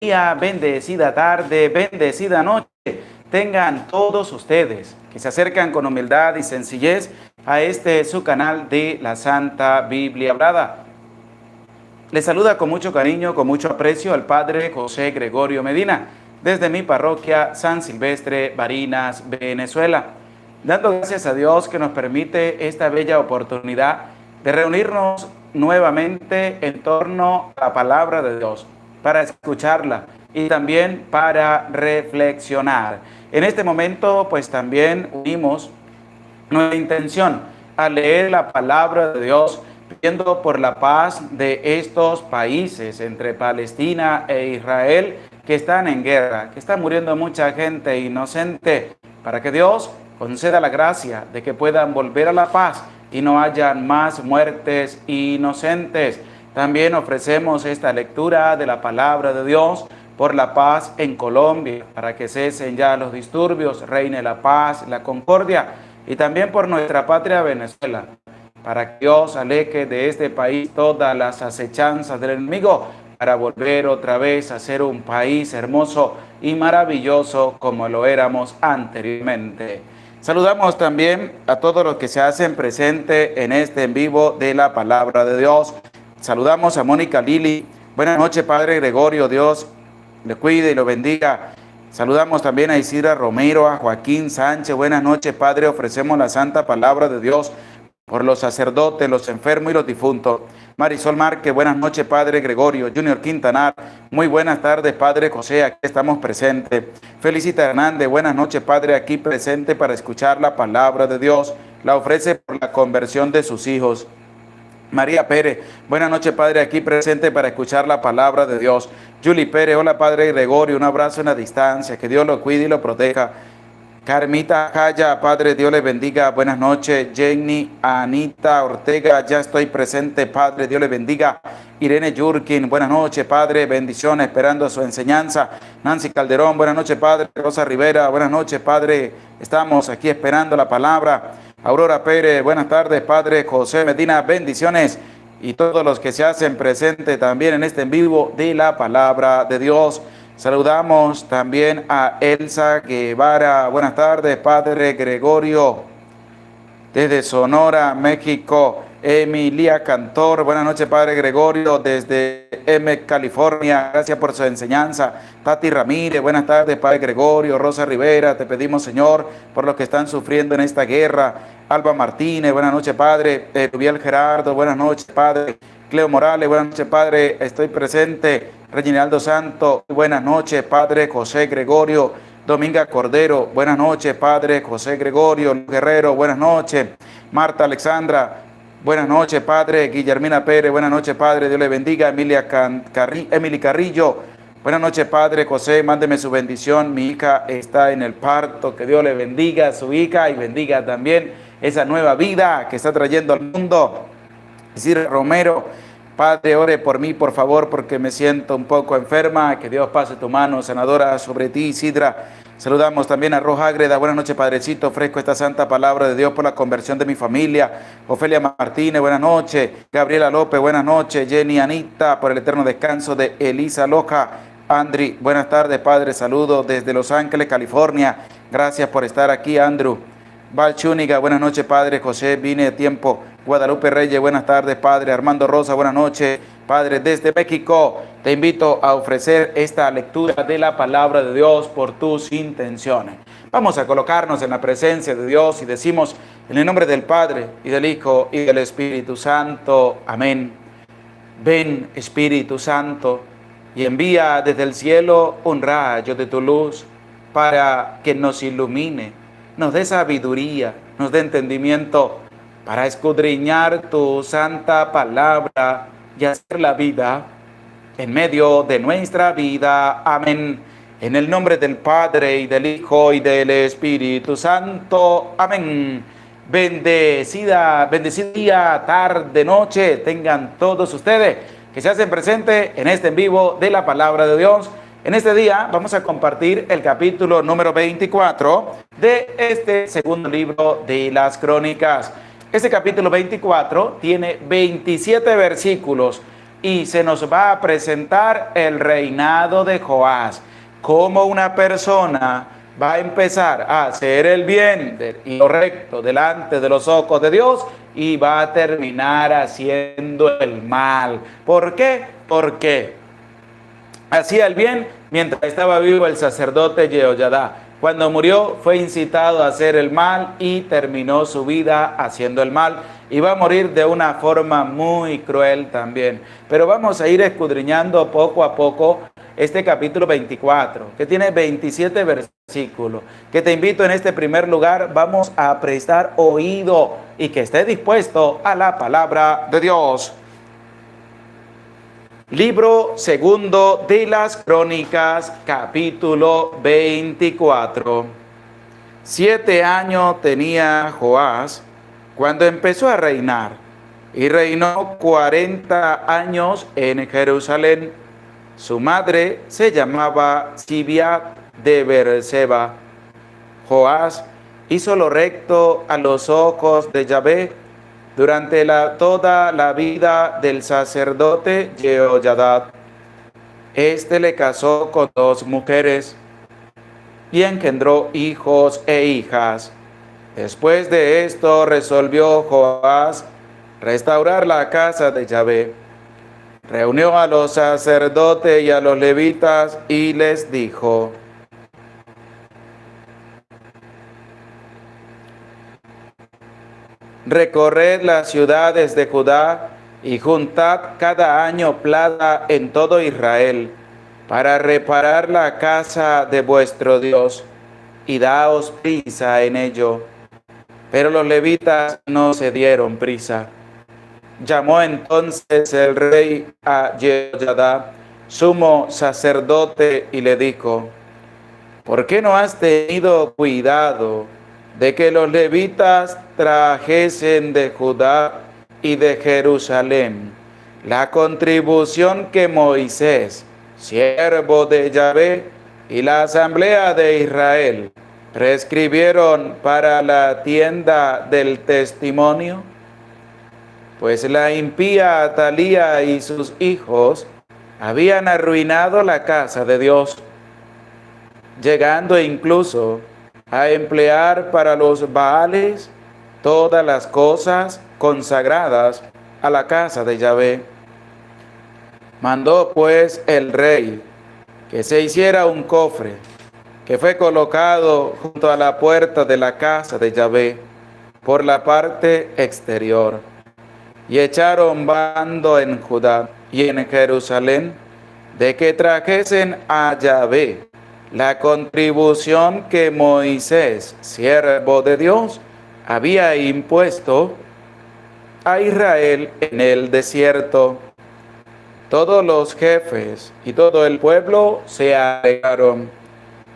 día, bendecida tarde, bendecida noche tengan todos ustedes que se acercan con humildad y sencillez a su canal de la Santa Biblia Hablada. Les saluda con mucho cariño, con mucho aprecio al Padre José Gregorio Medina, desde mi parroquia San Silvestre, Barinas, Venezuela, dando gracias a Dios que nos permite esta bella oportunidad de reunirnos nuevamente en torno a la palabra de Dios, para escucharla y también para reflexionar. En este momento, pues también unimos nuestra intención a leer la palabra de Dios, pidiendo por la paz de estos países entre Palestina e Israel que están en guerra, que está muriendo mucha gente inocente, para que Dios conceda la gracia de que puedan volver a la paz y no hayan más muertes inocentes. También ofrecemos esta lectura de la palabra de Dios por la paz en Colombia, para que cesen ya los disturbios, reine la paz, la concordia, y también por nuestra patria Venezuela, para que Dios aleje de este país todas las acechanzas del enemigo, para volver otra vez a ser un país hermoso y maravilloso como lo éramos anteriormente. Saludamos también a todos los que se hacen presente en este en vivo de la palabra de Dios. Saludamos a Mónica Lili. Buenas noches, Padre Gregorio. Dios le cuide y lo bendiga. Saludamos también a Isidra Romero, a Joaquín Sánchez. Buenas noches, Padre. Ofrecemos la santa palabra de Dios por los sacerdotes, los enfermos y los difuntos. Marisol Márquez, buenas noches, Padre Gregorio. Junior Quintanar, muy buenas tardes, Padre José, aquí estamos presentes. Felicita Hernández, buenas noches, Padre, aquí presente para escuchar la palabra de Dios. La ofrece por la conversión de sus hijos. María Pérez, buenas noches, Padre, aquí presente para escuchar la palabra de Dios. Julie Pérez, hola, Padre Gregorio, un abrazo en la distancia, que Dios lo cuide y lo proteja. Carmita Jaya, Padre, Dios les bendiga, buenas noches. Jenny Anita Ortega, ya estoy presente, Padre, Dios les bendiga. Irene Yurkin, buenas noches, Padre, bendiciones, esperando su enseñanza. Nancy Calderón, buenas noches, Padre. Rosa Rivera, buenas noches, Padre, estamos aquí esperando la palabra. Aurora Pérez, buenas tardes, Padre. José Medina, bendiciones. Y todos los que se hacen presentes también en este en vivo de la palabra de Dios. Saludamos también a Elsa Guevara. Buenas tardes, Padre Gregorio. Desde Sonora, México. Emilia Cantor. Buenas noches, Padre Gregorio. Desde California. Gracias por su enseñanza. Tati Ramírez. Buenas tardes, Padre Gregorio. Rosa Rivera. Te pedimos, Señor, por los que están sufriendo en esta guerra. Alba Martínez. Buenas noches, Padre. Rubiel Gerardo. Buenas noches, Padre. Cleo Morales. Buenas noches, Padre. Estoy presente. Reginaldo Santo, buenas noches, Padre José Gregorio. Dominga Cordero, buenas noches, Padre José Gregorio. Guerrero, buenas noches. Marta Alexandra, buenas noches, Padre. Guillermina Pérez, buenas noches, Padre. Dios le bendiga. Emily Carrillo, buenas noches, Padre José. Mándeme su bendición. Mi hija está en el parto. Que Dios le bendiga a su hija y bendiga también esa nueva vida que está trayendo al mundo. Isidra Romero, Padre, ore por mí, por favor, porque me siento un poco enferma. Que Dios pase tu mano sanadora sobre ti, Isidra. Saludamos también a Roja Ágreda. Buenas noches, Padrecito. Ofrezco esta santa palabra de Dios por la conversión de mi familia. Ofelia Martínez, buenas noches. Gabriela López, buenas noches. Jenny Anita, por el eterno descanso de Elisa Loja. Andri, buenas tardes, Padre. Saludos desde Los Ángeles, California. Gracias por estar aquí, Andrew. Val Chúñiga, buenas noches, Padre José. Vine de tiempo. Guadalupe Reyes, buenas tardes, Padre. Armando Rosa, buenas noches, Padre. Desde México, te invito a ofrecer esta lectura de la palabra de Dios por tus intenciones. Vamos a colocarnos en la presencia de Dios y decimos en el nombre del Padre, y del Hijo, y del Espíritu Santo. Amén. Ven, Espíritu Santo, y envía desde el cielo un rayo de tu luz para que nos ilumine, nos dé sabiduría, nos dé entendimiento, para escudriñar tu santa palabra y hacer la vida en medio de nuestra vida. Amén. En el nombre del Padre, y del Hijo, y del Espíritu Santo. Amén. Bendecida día, tarde, noche, tengan todos ustedes que se hacen presentes en este en vivo de la palabra de Dios. En este día vamos a compartir el capítulo número 24 de este segundo libro de las Crónicas. Este capítulo 24 tiene 27 versículos, y se nos va a presentar el reinado de Joás, cómo una persona va a empezar a hacer el bien y lo recto delante de los ojos de Dios y va a terminar haciendo el mal. ¿Por qué? Porque hacía el bien mientras estaba vivo el sacerdote Jehoiada. Cuando murió fue incitado a hacer el mal y terminó su vida haciendo el mal. Y va a morir de una forma muy cruel también. Pero vamos a ir escudriñando poco a poco este capítulo 24, que tiene 27 versículos, que te invito en este primer lugar, vamos a prestar oído y que esté dispuesto a la palabra de Dios. Libro segundo de las Crónicas, capítulo 24. 7 años tenía Joás cuando empezó a reinar, y reinó 40 años en Jerusalén. Su madre se llamaba Zibiat de Beerseba. Joás hizo lo recto a los ojos de Yahvé durante toda la vida del sacerdote Jehoiada. Este le casó con 2 mujeres y engendró hijos e hijas. Después de esto resolvió Joás restaurar la casa de Yahvé. Reunió a los sacerdotes y a los levitas y les dijo: recorred las ciudades de Judá y juntad cada año plata en todo Israel para reparar la casa de vuestro Dios, y daos prisa en ello. Pero los levitas no se dieron prisa. Llamó entonces el rey a Jehoiada, sumo sacerdote, y le dijo: ¿por qué no has tenido cuidado de que los levitas trajesen de Judá y de Jerusalén la contribución que Moisés, siervo de Yahvé, y la asamblea de Israel prescribieron para la tienda del testimonio? Pues la impía Atalía y sus hijos habían arruinado la casa de Dios, llegando incluso a emplear para los Baales todas las cosas consagradas a la casa de Yahvé. Mandó pues el rey que se hiciera un cofre, que fue colocado junto a la puerta de la casa de Yahvé, por la parte exterior. Y echaron bando en Judá y en Jerusalén de que trajesen a Yahvé la contribución que Moisés, siervo de Dios, había impuesto a Israel en el desierto. Todos los jefes y todo el pueblo se alegraron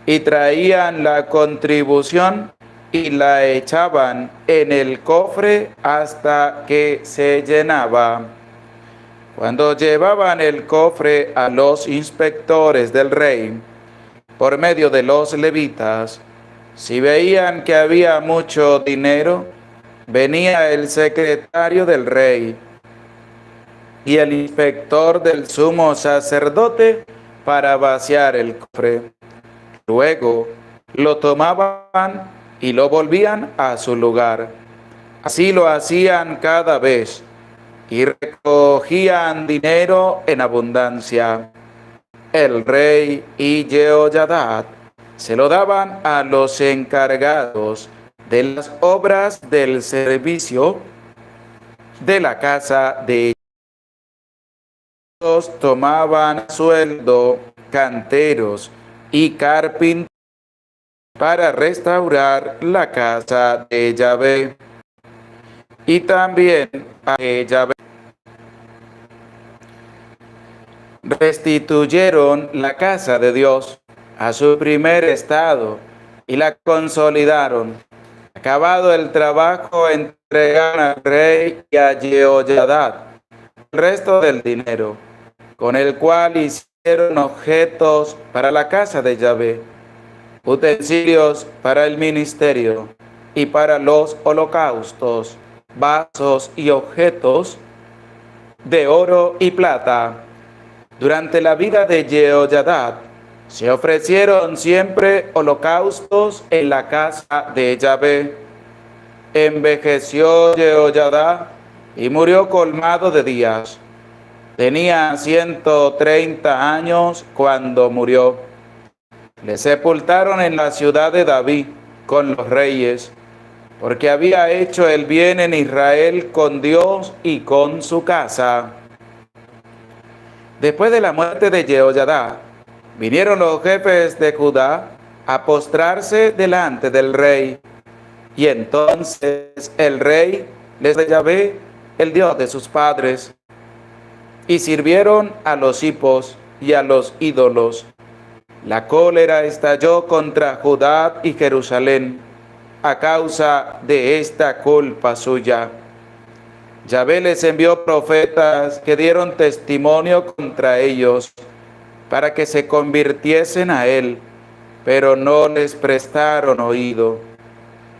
y traían la contribución y la echaban en el cofre hasta que se llenaba. Cuando llevaban el cofre a los inspectores del rey, por medio de los levitas, si veían que había mucho dinero, venía el secretario del rey y el inspector del sumo sacerdote para vaciar el cofre. Luego lo tomaban y lo volvían a su lugar. Así lo hacían cada vez y recogían dinero en abundancia. El rey y Jehoiada se lo daban a los encargados de las obras del servicio de la casa de ellos. Tomaban sueldo canteros y carpinteros para restaurar la casa de Yahvé. Y también a Yahvé restituyeron la casa de Dios a su primer estado y la consolidaron. Acabado el trabajo, entregaron al rey y a Jehoiada el resto del dinero, con el cual hicieron objetos para la casa de Yahvé, utensilios para el ministerio y para los holocaustos, vasos y objetos de oro y plata. Durante la vida de Jehoiada se ofrecieron siempre holocaustos en la casa de Yahvé. Envejeció Jehoiada y murió colmado de días. Tenía 130 años cuando murió. Le sepultaron en la ciudad de David con los reyes, porque había hecho el bien en Israel con Dios y con su casa. Después de la muerte de Jehoiada, vinieron los jefes de Judá a postrarse delante del rey. Y entonces el rey les de Yahvé, el Dios de sus padres, y sirvieron a los hipos y a los ídolos. La cólera estalló contra Judá y Jerusalén a causa de esta culpa suya. Yahvé les envió profetas que dieron testimonio contra ellos para que se convirtiesen a él, pero no les prestaron oído.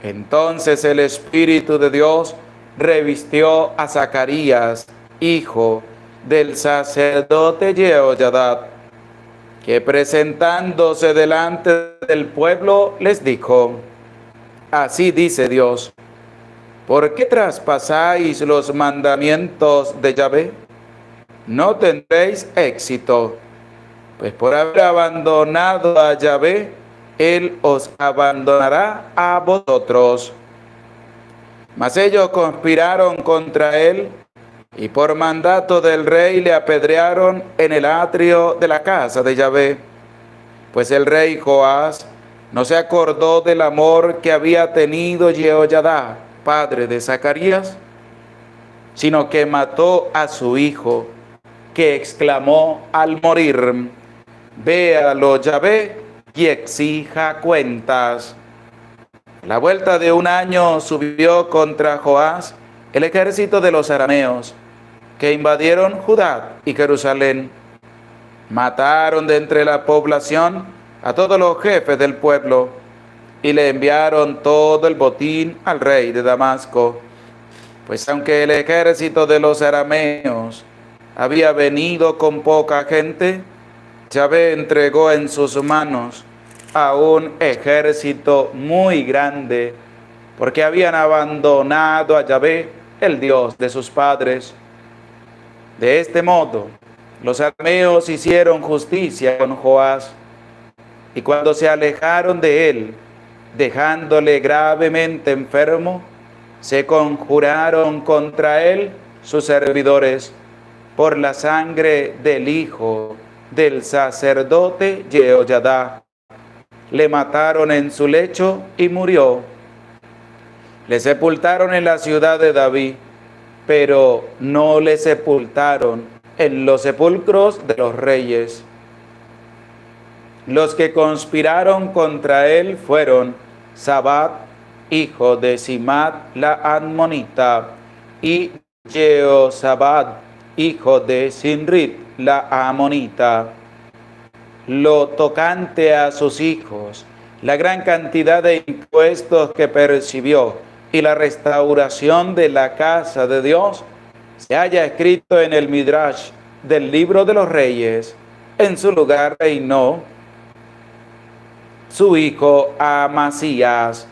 Entonces el Espíritu de Dios revistió a Zacarías, hijo del sacerdote Jehoiada, que presentándose delante del pueblo les dijo: Así dice Dios, ¿por qué traspasáis los mandamientos de Yahvé? No tendréis éxito, pues por haber abandonado a Yahvé, Él os abandonará a vosotros. Mas ellos conspiraron contra él, y por mandato del rey le apedrearon en el atrio de la casa de Yahvé. Pues el rey Joás no se acordó del amor que había tenido Jehoiada, padre de Zacarías, sino que mató a su hijo, que exclamó al morir: Véalo Yahvé y exija cuentas. A la vuelta de un año subió contra Joás el ejército de los arameos, que invadieron Judá y Jerusalén. Mataron de entre la población a todos los jefes del pueblo y le enviaron todo el botín al rey de Damasco. Pues aunque el ejército de los arameos había venido con poca gente, Yahvé entregó en sus manos a un ejército muy grande, porque habían abandonado a Yahvé, el Dios de sus padres. De este modo, los arameos hicieron justicia con Joás, y cuando se alejaron de él, dejándole gravemente enfermo, se conjuraron contra él sus servidores por la sangre del hijo del sacerdote Jehoiada. Le mataron en su lecho y murió. Le sepultaron en la ciudad de David, pero no le sepultaron en los sepulcros de los reyes. Los que conspiraron contra él fueron Sabat, hijo de Simat la Ammonita, y Jehozabad, hijo de Sinrit la Amonita. Lo tocante a sus hijos, la gran cantidad de impuestos que percibió y la restauración de la casa de Dios, se halla escrito en el Midrash del libro de los reyes. En su lugar reinó su hijo Amasías.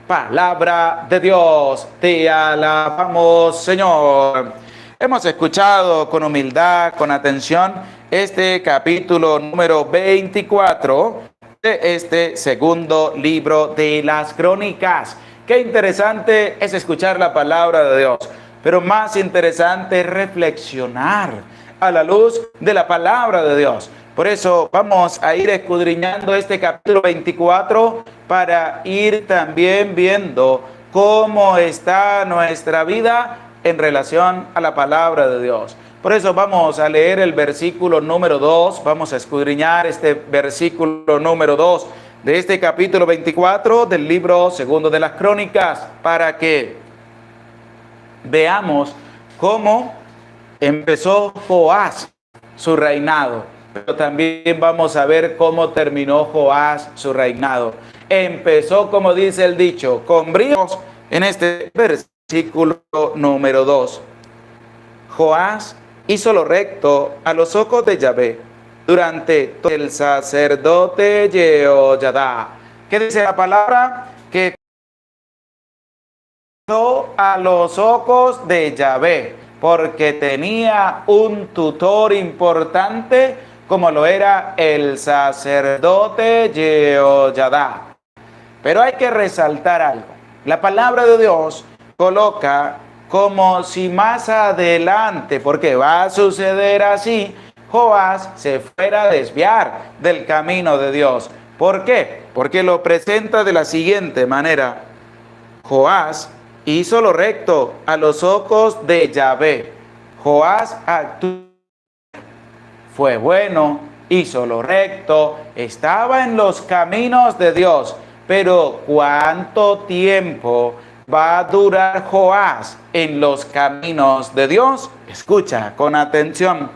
Palabra de Dios, te alabamos, Señor. Hemos escuchado con humildad, con atención, este capítulo número 24 de este segundo libro de las Crónicas. Qué interesante es escuchar la palabra de Dios, pero más interesante es reflexionar a la luz de la palabra de Dios. Por eso vamos a ir escudriñando este capítulo 24 para ir también viendo cómo está nuestra vida en relación a la palabra de Dios. Por eso vamos a leer el versículo número 2, vamos a escudriñar este versículo número 2 de este capítulo 24 del libro segundo de las Crónicas, para que veamos cómo empezó Joás su reinado, pero también vamos a ver cómo terminó Joás su reinado. Empezó, como dice el dicho, con bríos en este versículo número 2. Joás hizo lo recto a los ojos de Yahvé durante todo el sacerdote Jehoyadá. ¿Qué dice la palabra? Que a los ojos de Yahvé, porque tenía un tutor importante como lo era el sacerdote Jehoyadá. Pero hay que resaltar algo. La palabra de Dios coloca como si más adelante, porque va a suceder así, Joás se fuera a desviar del camino de Dios. ¿Por qué? Porque lo presenta de la siguiente manera. Joás hizo lo recto a los ojos de Yahvé. Joás actuó, fue bueno, hizo lo recto, estaba en los caminos de Dios. Pero ¿cuánto tiempo va a durar Joás en los caminos de Dios? Escucha con atención.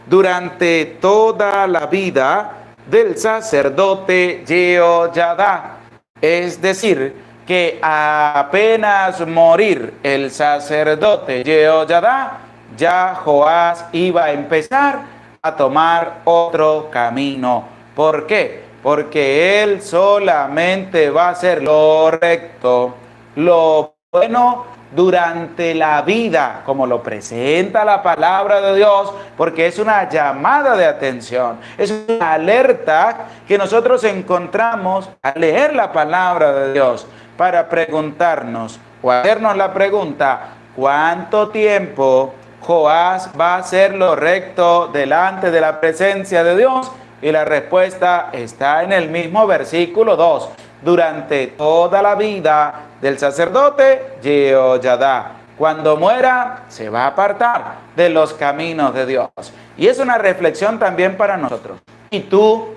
Durante toda la vida del sacerdote Jehoyadá, es decir, que apenas morir el sacerdote Jehoyadá, ya Joás iba a empezar a tomar otro camino. ¿Por qué? Porque él solamente va a hacer lo recto, lo bueno durante la vida, como lo presenta la palabra de Dios, porque es una llamada de atención, es una alerta que nosotros encontramos al leer la palabra de Dios, para preguntarnos o hacernos la pregunta: ¿cuánto tiempo Joás va a hacer lo recto delante de la presencia de Dios? Y la respuesta está en el mismo versículo 2. Durante toda la vida del sacerdote Jehoyadá. Cuando muera, se va a apartar de los caminos de Dios. Y es una reflexión también para nosotros. ¿Y tú,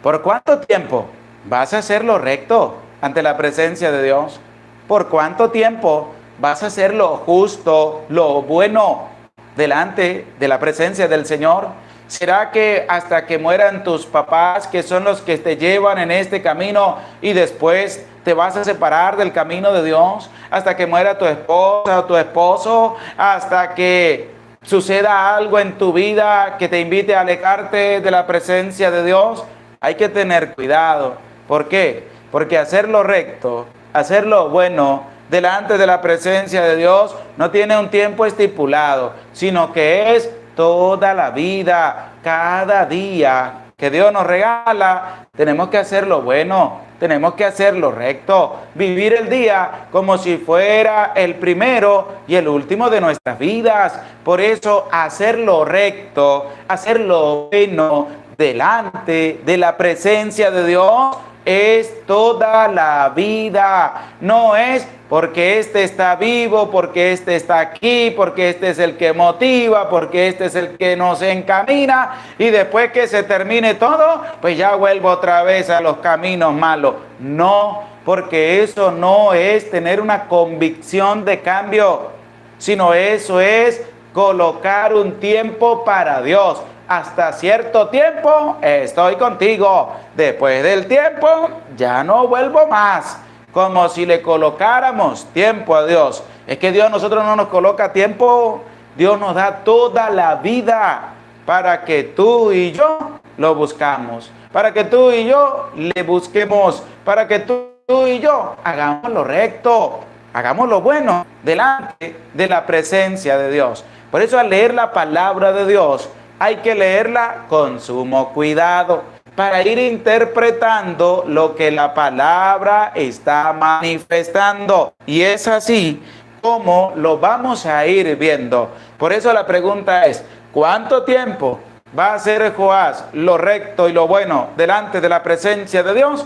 por cuánto tiempo vas a hacer lo recto ante la presencia de Dios? ¿Por cuánto tiempo vas a hacer lo justo, lo bueno delante de la presencia del Señor? ¿Será que hasta que mueran tus papás, que son los que te llevan en este camino, y después te vas a separar del camino de Dios? ¿Hasta que muera tu esposa o tu esposo? ¿Hasta que suceda algo en tu vida que te invite a alejarte de la presencia de Dios? Hay que tener cuidado. ¿Por qué? Porque hacer lo recto, hacer lo bueno delante de la presencia de Dios no tiene un tiempo estipulado, sino que es toda la vida, cada día que Dios nos regala. Tenemos que hacer lo bueno, tenemos que hacer lo recto, vivir el día como si fuera el primero y el último de nuestras vidas. Por eso, hacer lo recto, hacer lo bueno delante de la presencia de Dios es toda la vida. No es porque este está vivo, porque este está aquí, porque este es el que motiva, porque este es el que nos encamina, y después que se termine todo, pues ya vuelvo otra vez a los caminos malos. No, porque eso no es tener una convicción de cambio, sino eso es colocar un tiempo para Dios. Hasta cierto tiempo estoy contigo. Después del tiempo ya no vuelvo más. Como si le colocáramos tiempo a Dios. Es que Dios a nosotros no nos coloca tiempo. Dios nos da toda la vida para que tú y yo lo buscamos. Para que tú y yo le busquemos. Para que tú y yo hagamos lo recto. Hagamos lo bueno delante de la presencia de Dios. Por eso, al leer la palabra de Dios, hay que leerla con sumo cuidado para ir interpretando lo que la palabra está manifestando. Y es así como lo vamos a ir viendo. Por eso la pregunta es: ¿cuánto tiempo va a hacer Joás lo recto y lo bueno delante de la presencia de Dios?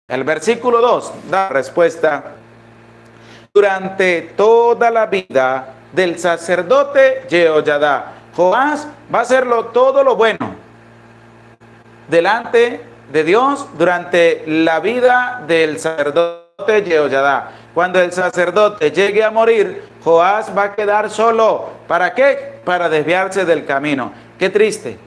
El versículo 2 da respuesta: durante toda la vida del sacerdote Jehoyadá. Joás va a hacerlo todo lo bueno delante de Dios durante la vida del sacerdote Jehoyadá. Cuando el sacerdote llegue a morir, Joás va a quedar solo. ¿Para qué? Para desviarse del camino. Qué triste,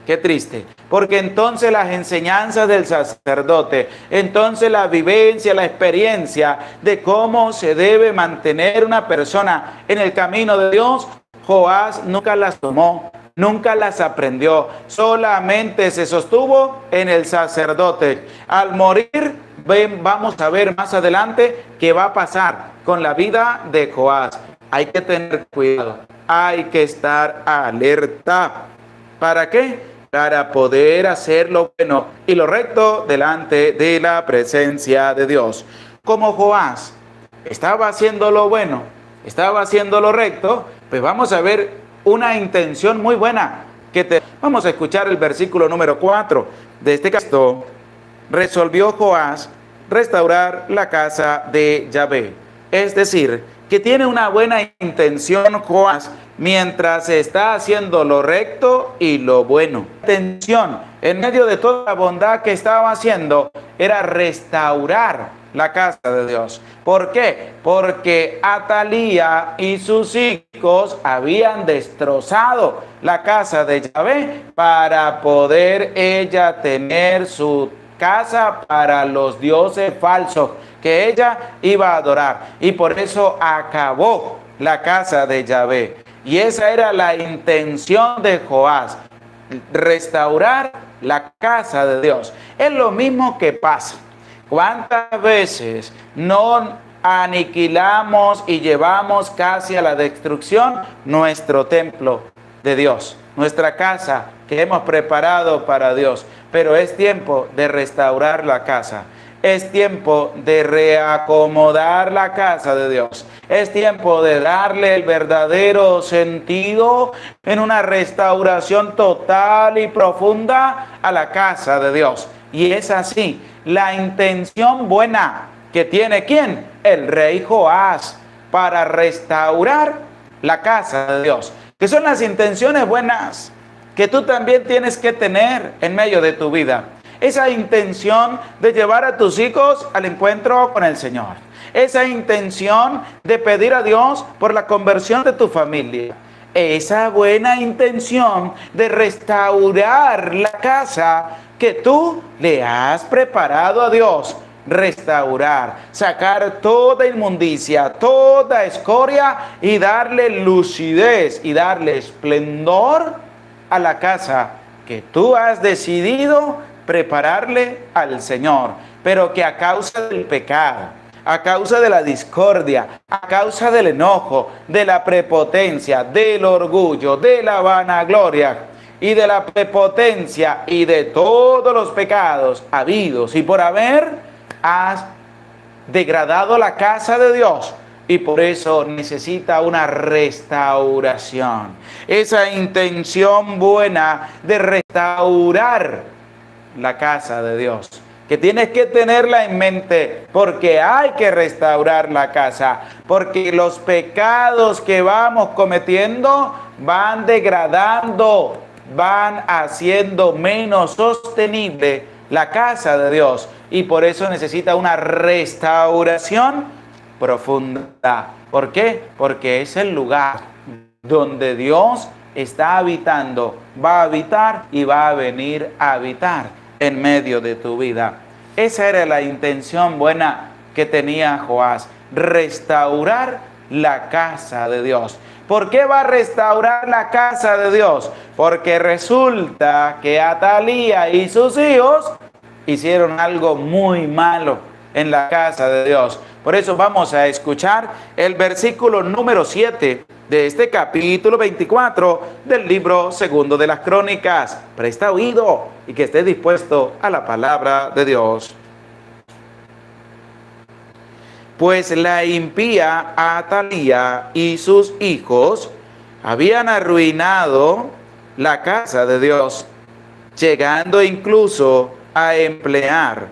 porque entonces las enseñanzas del sacerdote, entonces la vivencia, la experiencia de cómo se debe mantener una persona en el camino de Dios, Joás nunca las tomó, nunca las aprendió, solamente se sostuvo en el sacerdote. Al morir, vamos a ver más adelante qué va a pasar con la vida de Joás. Hay que tener cuidado, hay que estar alerta. ¿Para qué? Para poder hacer lo bueno y lo recto delante de la presencia de Dios. Como Joás estaba haciendo lo bueno, estaba haciendo lo recto, pues vamos a ver una intención muy buena. Vamos a escuchar el versículo número 4 de este texto. Resolvió Joás restaurar la casa de Yahvé. Es decir, que tiene una buena intención Joás mientras está haciendo lo recto y lo bueno. La intención, en medio de toda la bondad que estaba haciendo, era restaurar la casa de Dios. ¿Por qué? Porque Atalía y sus hijos habían destrozado la casa de Yahvé para poder ella tener su casa para los dioses falsos que ella iba a adorar, y por eso acabó la casa de Yahvé. Y esa era la intención de Joás, restaurar la casa de Dios. Es lo mismo que pasa. ¿Cuántas veces no aniquilamos y llevamos casi a la destrucción nuestro templo de Dios, nuestra casa que hemos preparado para Dios? Pero es tiempo de restaurar la casa. Es tiempo de reacomodar la casa de Dios. Es tiempo de darle el verdadero sentido en una restauración total y profunda a la casa de Dios. Y es así la intención buena que tiene ¿quién? El rey Joás para restaurar la casa de Dios. Que son las intenciones buenas que tú también tienes que tener en medio de tu vida. Esa intención de llevar a tus hijos al encuentro con el Señor. Esa intención de pedir a Dios por la conversión de tu familia. Esa buena intención de restaurar la casa que tú le has preparado a Dios. Restaurar, sacar toda inmundicia, toda escoria y darle lucidez y darle esplendor a la casa que tú has decidido prepararle al Señor, pero que a causa del pecado, a causa de la discordia, a causa del enojo, de la prepotencia, del orgullo, de la vanagloria y de la prepotencia y de todos los pecados habidos y por haber, has degradado la casa de Dios. Y por eso necesita una restauración. Esa intención buena de restaurar la casa de Dios, que tienes que tenerla en mente, porque hay que restaurar la casa, porque los pecados que vamos cometiendo van degradando, van haciendo menos sostenible la casa de Dios, y por eso necesita una restauración profunda. ¿Por qué? Porque es el lugar donde Dios está habitando, va a habitar y va a venir a habitar en medio de tu vida. Esa era la intención buena que tenía Joás, restaurar la casa de Dios. ¿Por qué va a restaurar la casa de Dios? Porque resulta que Atalía y sus hijos hicieron algo muy malo en la casa de Dios. Por eso vamos a escuchar el versículo número 7 de este capítulo 24 del libro segundo de las Crónicas. Presta oído y que esté dispuesto a la palabra de Dios. Pues la impía Atalía y sus hijos habían arruinado la casa de Dios, llegando incluso a emplear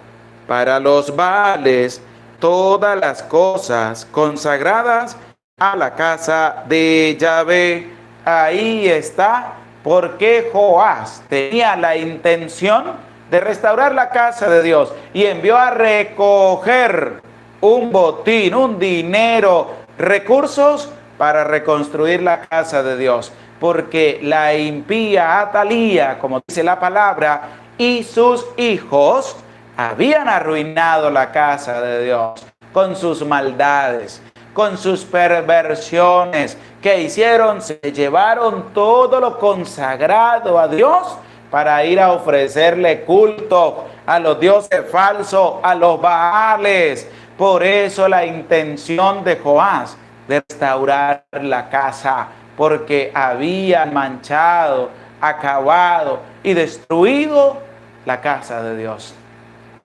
para los Baales todas las cosas consagradas a la casa de Yahvé. Ahí está porque Joás tenía la intención de restaurar la casa de Dios y envió a recoger un botín, un dinero, recursos para reconstruir la casa de Dios. Porque la impía Atalía, como dice la palabra, y sus hijos habían arruinado la casa de Dios con sus maldades, con sus perversiones. ¿Qué hicieron? Se llevaron todo lo consagrado a Dios para ir a ofrecerle culto a los dioses falsos, a los Baales. Por eso la intención de Joás de restaurar la casa, porque habían manchado, acabado y destruido la casa de Dios.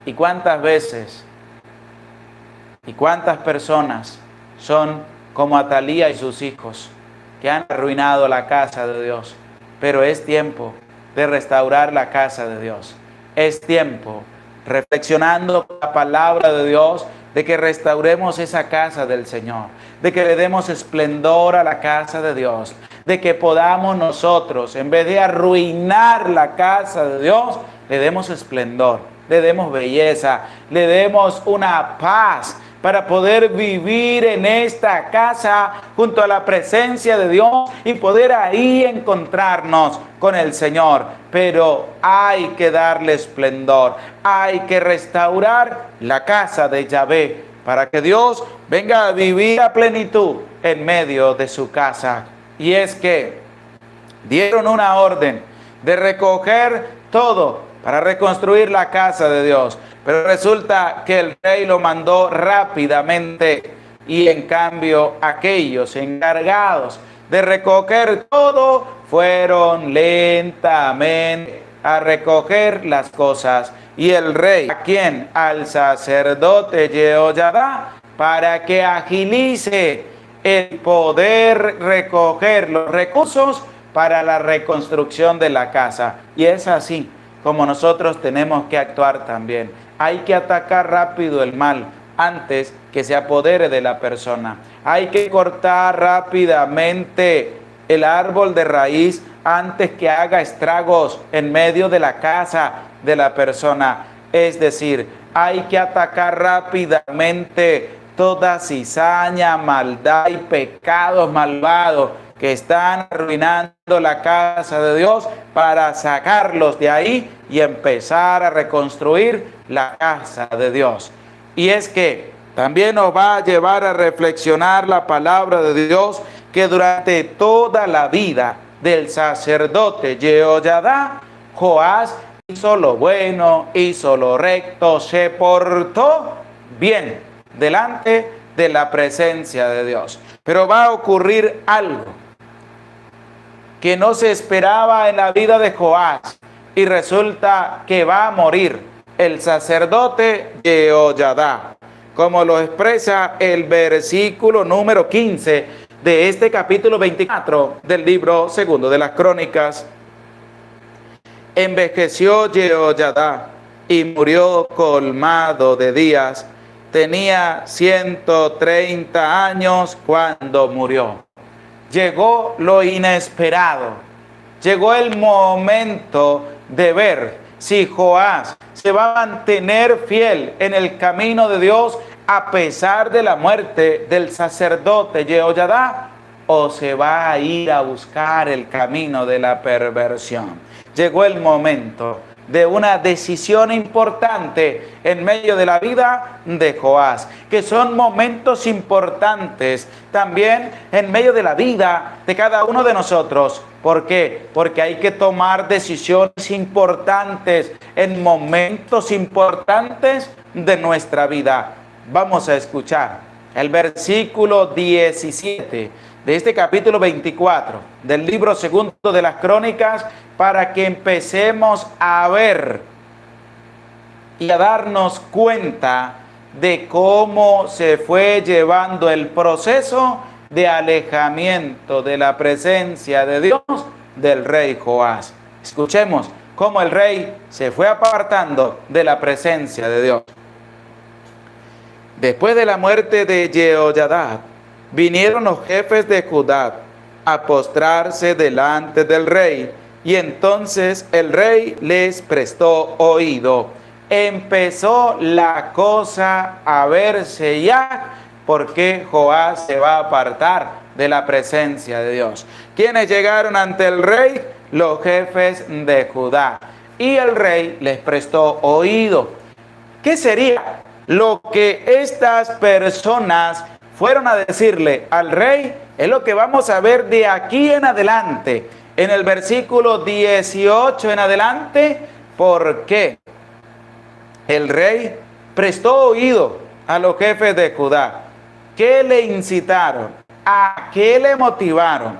¿Y cuántas veces y cuántas personas son como Atalía y sus hijos, que han arruinado la casa de Dios? Pero es tiempo de restaurar la casa de Dios. Es tiempo, reflexionando la palabra de Dios, de que restauremos esa casa del Señor, de que le demos esplendor a la casa de Dios, de que podamos nosotros, en vez de arruinar la casa de Dios, le demos esplendor, le demos belleza, le demos una paz para poder vivir en esta casa junto a la presencia de Dios y poder ahí encontrarnos con el Señor. Pero hay que darle esplendor, hay que restaurar la casa de Yahvé para que Dios venga a vivir a plenitud en medio de su casa. Y es que dieron una orden de recoger todo para reconstruir la casa de Dios. Pero resulta que el rey lo mandó rápidamente y en cambio aquellos encargados de recoger todo fueron lentamente a recoger las cosas. Y el rey, ¿a quién? Al sacerdote Jehoyadá, para que agilice el poder recoger los recursos para la reconstrucción de la casa. Y es así como nosotros tenemos que actuar también. Hay que atacar rápido el mal antes que se apodere de la persona. Hay que cortar rápidamente el árbol de raíz antes que haga estragos en medio de la casa de la persona. Es decir, hay que atacar rápidamente toda cizaña, maldad y pecados malvados que están arruinando la casa de Dios, para sacarlos de ahí y empezar a reconstruir la casa de Dios. Y es que también nos va a llevar a reflexionar la palabra de Dios, que durante toda la vida del sacerdote Jehoyadá, Joás hizo lo bueno, hizo lo recto, se portó bien delante de la presencia de Dios. Pero va a ocurrir algo que no se esperaba en la vida de Joás, y resulta que va a morir el sacerdote Jehoyadá, como lo expresa el versículo número 15 de este capítulo 24 del libro segundo de las Crónicas. Envejeció Jehoyadá y murió colmado de días. Tenía 130 años cuando murió. Llegó lo inesperado. Llegó el momento de ver si Joás se va a mantener fiel en el camino de Dios a pesar de la muerte del sacerdote Jehoyadá, o se va a ir a buscar el camino de la perversión. Llegó el momento de una decisión importante en medio de la vida de Joás, que son momentos importantes también en medio de la vida de cada uno de nosotros. ¿Por qué? Porque hay que tomar decisiones importantes en momentos importantes de nuestra vida. Vamos a escuchar el versículo 17 de este capítulo 24 del libro segundo de las Crónicas, para que empecemos a ver y a darnos cuenta de cómo se fue llevando el proceso de alejamiento de la presencia de Dios del rey Joás. Escuchemos cómo el rey se fue apartando de la presencia de Dios. Después de la muerte de Jehoyadá, vinieron los jefes de Judá a postrarse delante del rey, y entonces el rey les prestó oído. Empezó la cosa a verse ya, porque Joás se va a apartar de la presencia de Dios. ¿Quiénes llegaron ante el rey? Los jefes de Judá. Y el rey les prestó oído. ¿Qué sería lo que estas personas fueron a decirle al rey, es lo que vamos a ver de aquí en adelante, en el versículo 18 en adelante, porque el rey prestó oído a los jefes de Judá. ¿Qué le incitaron? ¿A qué le motivaron?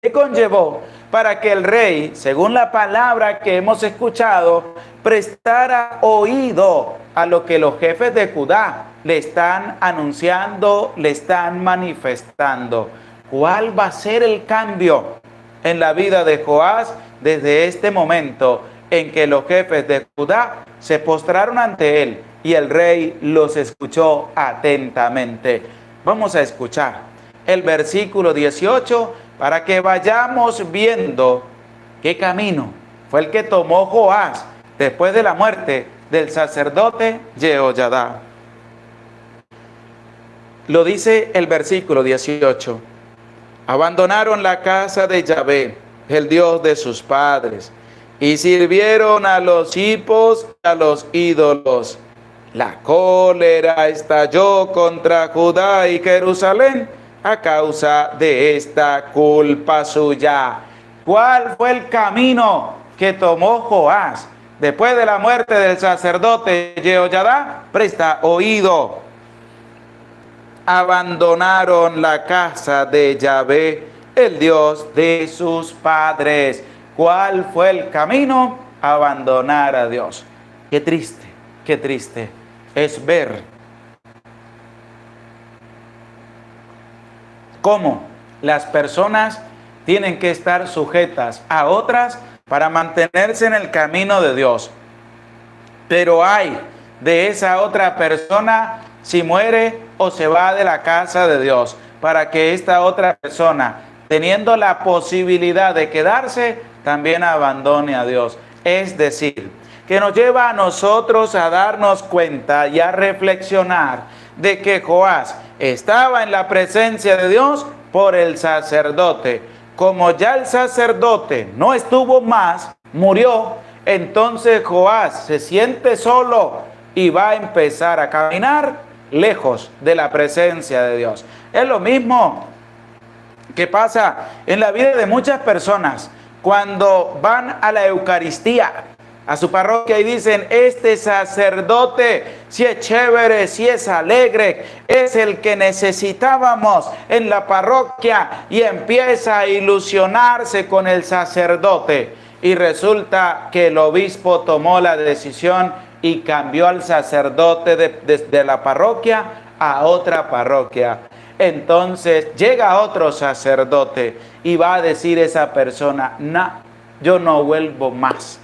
¿Qué conllevó para que el rey, según la palabra que hemos escuchado, prestara oído a lo que los jefes de Judá le están anunciando, le están manifestando? ¿Cuál va a ser el cambio en la vida de Joás desde este momento en que los jefes de Judá se postraron ante él y el rey los escuchó atentamente? Vamos a escuchar el versículo 18 para que vayamos viendo qué camino fue el que tomó Joás después de la muerte del sacerdote Jehoyadá. Lo dice el versículo 18. Abandonaron la casa de Yahvé, el Dios de sus padres, y sirvieron a los hipos, a los ídolos. La cólera estalló contra Judá y Jerusalén a causa de esta culpa suya. ¿Cuál fue el camino que tomó Joás después de la muerte del sacerdote Jehoyadá? Presta oído. Abandonaron la casa de Yahvé, el Dios de sus padres. ¿Cuál fue el camino? Abandonar a Dios. Qué triste es ver cómo las personas tienen que estar sujetas a otras para mantenerse en el camino de Dios. Pero ay de esa otra persona si muere o se va de la casa de Dios, para que esta otra persona, teniendo la posibilidad de quedarse, también abandone a Dios. Es decir, que nos lleva a nosotros a darnos cuenta y a reflexionar de que Joás estaba en la presencia de Dios por el sacerdote. Como ya el sacerdote no estuvo más, murió, entonces Joás se siente solo y va a empezar a caminar lejos de la presencia de Dios. Es lo mismo que pasa en la vida de muchas personas cuando van a la Eucaristía, a su parroquia, y dicen: este sacerdote, si es chévere, si es alegre, es el que necesitábamos en la parroquia, y empieza a ilusionarse con el sacerdote, y resulta que el obispo tomó la decisión y cambió al sacerdote de la parroquia a otra parroquia. Entonces llega otro sacerdote y va a decir esa persona: no, yo no vuelvo más.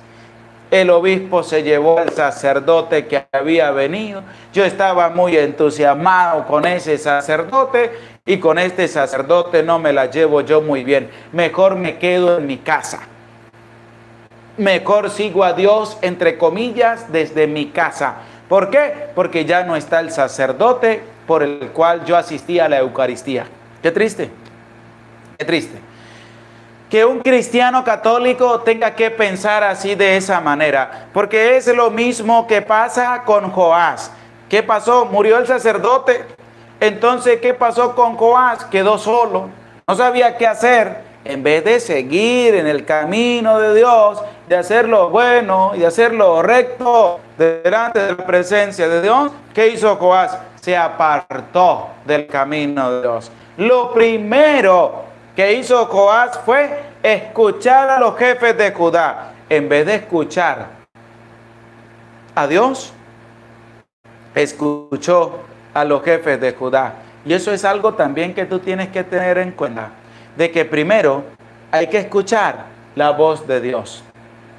El obispo se llevó al sacerdote que había venido. Yo estaba muy entusiasmado con ese sacerdote y con este sacerdote no me la llevo yo muy bien. Mejor me quedo en mi casa. Mejor sigo a Dios, entre comillas, desde mi casa. ¿Por qué? Porque ya no está el sacerdote por el cual yo asistía a la Eucaristía. Qué triste, qué triste. Que un cristiano católico tenga que pensar así, de esa manera, porque es lo mismo que pasa con Joás. ¿Qué pasó? Murió el sacerdote. Entonces, ¿qué pasó con Joás? Quedó solo, no sabía qué hacer. En vez de seguir en el camino de Dios, de hacer lo bueno y de hacer lo recto delante de la presencia de Dios, ¿qué hizo Joás? Se apartó del camino de Dios. Lo primero que hizo Joás fue escuchar a los jefes de Judá. En vez de escuchar a Dios, escuchó a los jefes de Judá. Y eso es algo también que tú tienes que tener en cuenta, de que primero hay que escuchar la voz de Dios.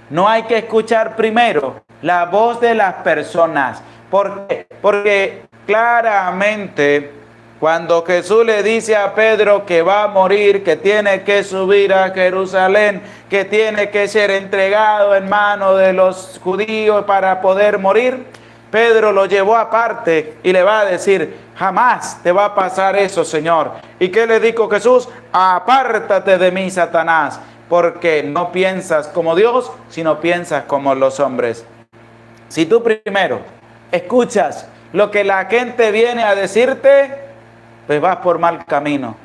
No hay que escuchar primero la voz de las personas. ¿Por qué? Porque claramente cuando Jesús le dice a Pedro que va a morir, que tiene que subir a Jerusalén, que tiene que ser entregado en manos de los judíos para poder morir, Pedro lo llevó aparte y le va a decir: jamás te va a pasar eso, Señor. ¿Y qué le dijo Jesús? Apártate de mí, Satanás, porque no piensas como Dios, sino piensas como los hombres. Si tú primero escuchas lo que la gente viene a decirte, pues vas por mal camino.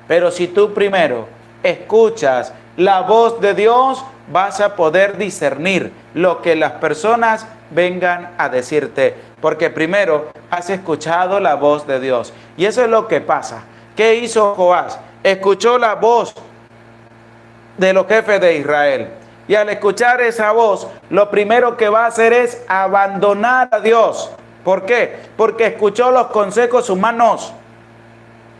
Pero si tú primero escuchas la voz de Dios, vas a poder discernir lo que las personas vengan a decirte, porque primero has escuchado la voz de Dios. Y eso es lo que pasa. ¿Qué hizo Joás? Escuchó la voz de los jefes de Israel. Y al escuchar esa voz, lo primero que va a hacer es abandonar a Dios. ¿Por qué? Porque escuchó los consejos humanos.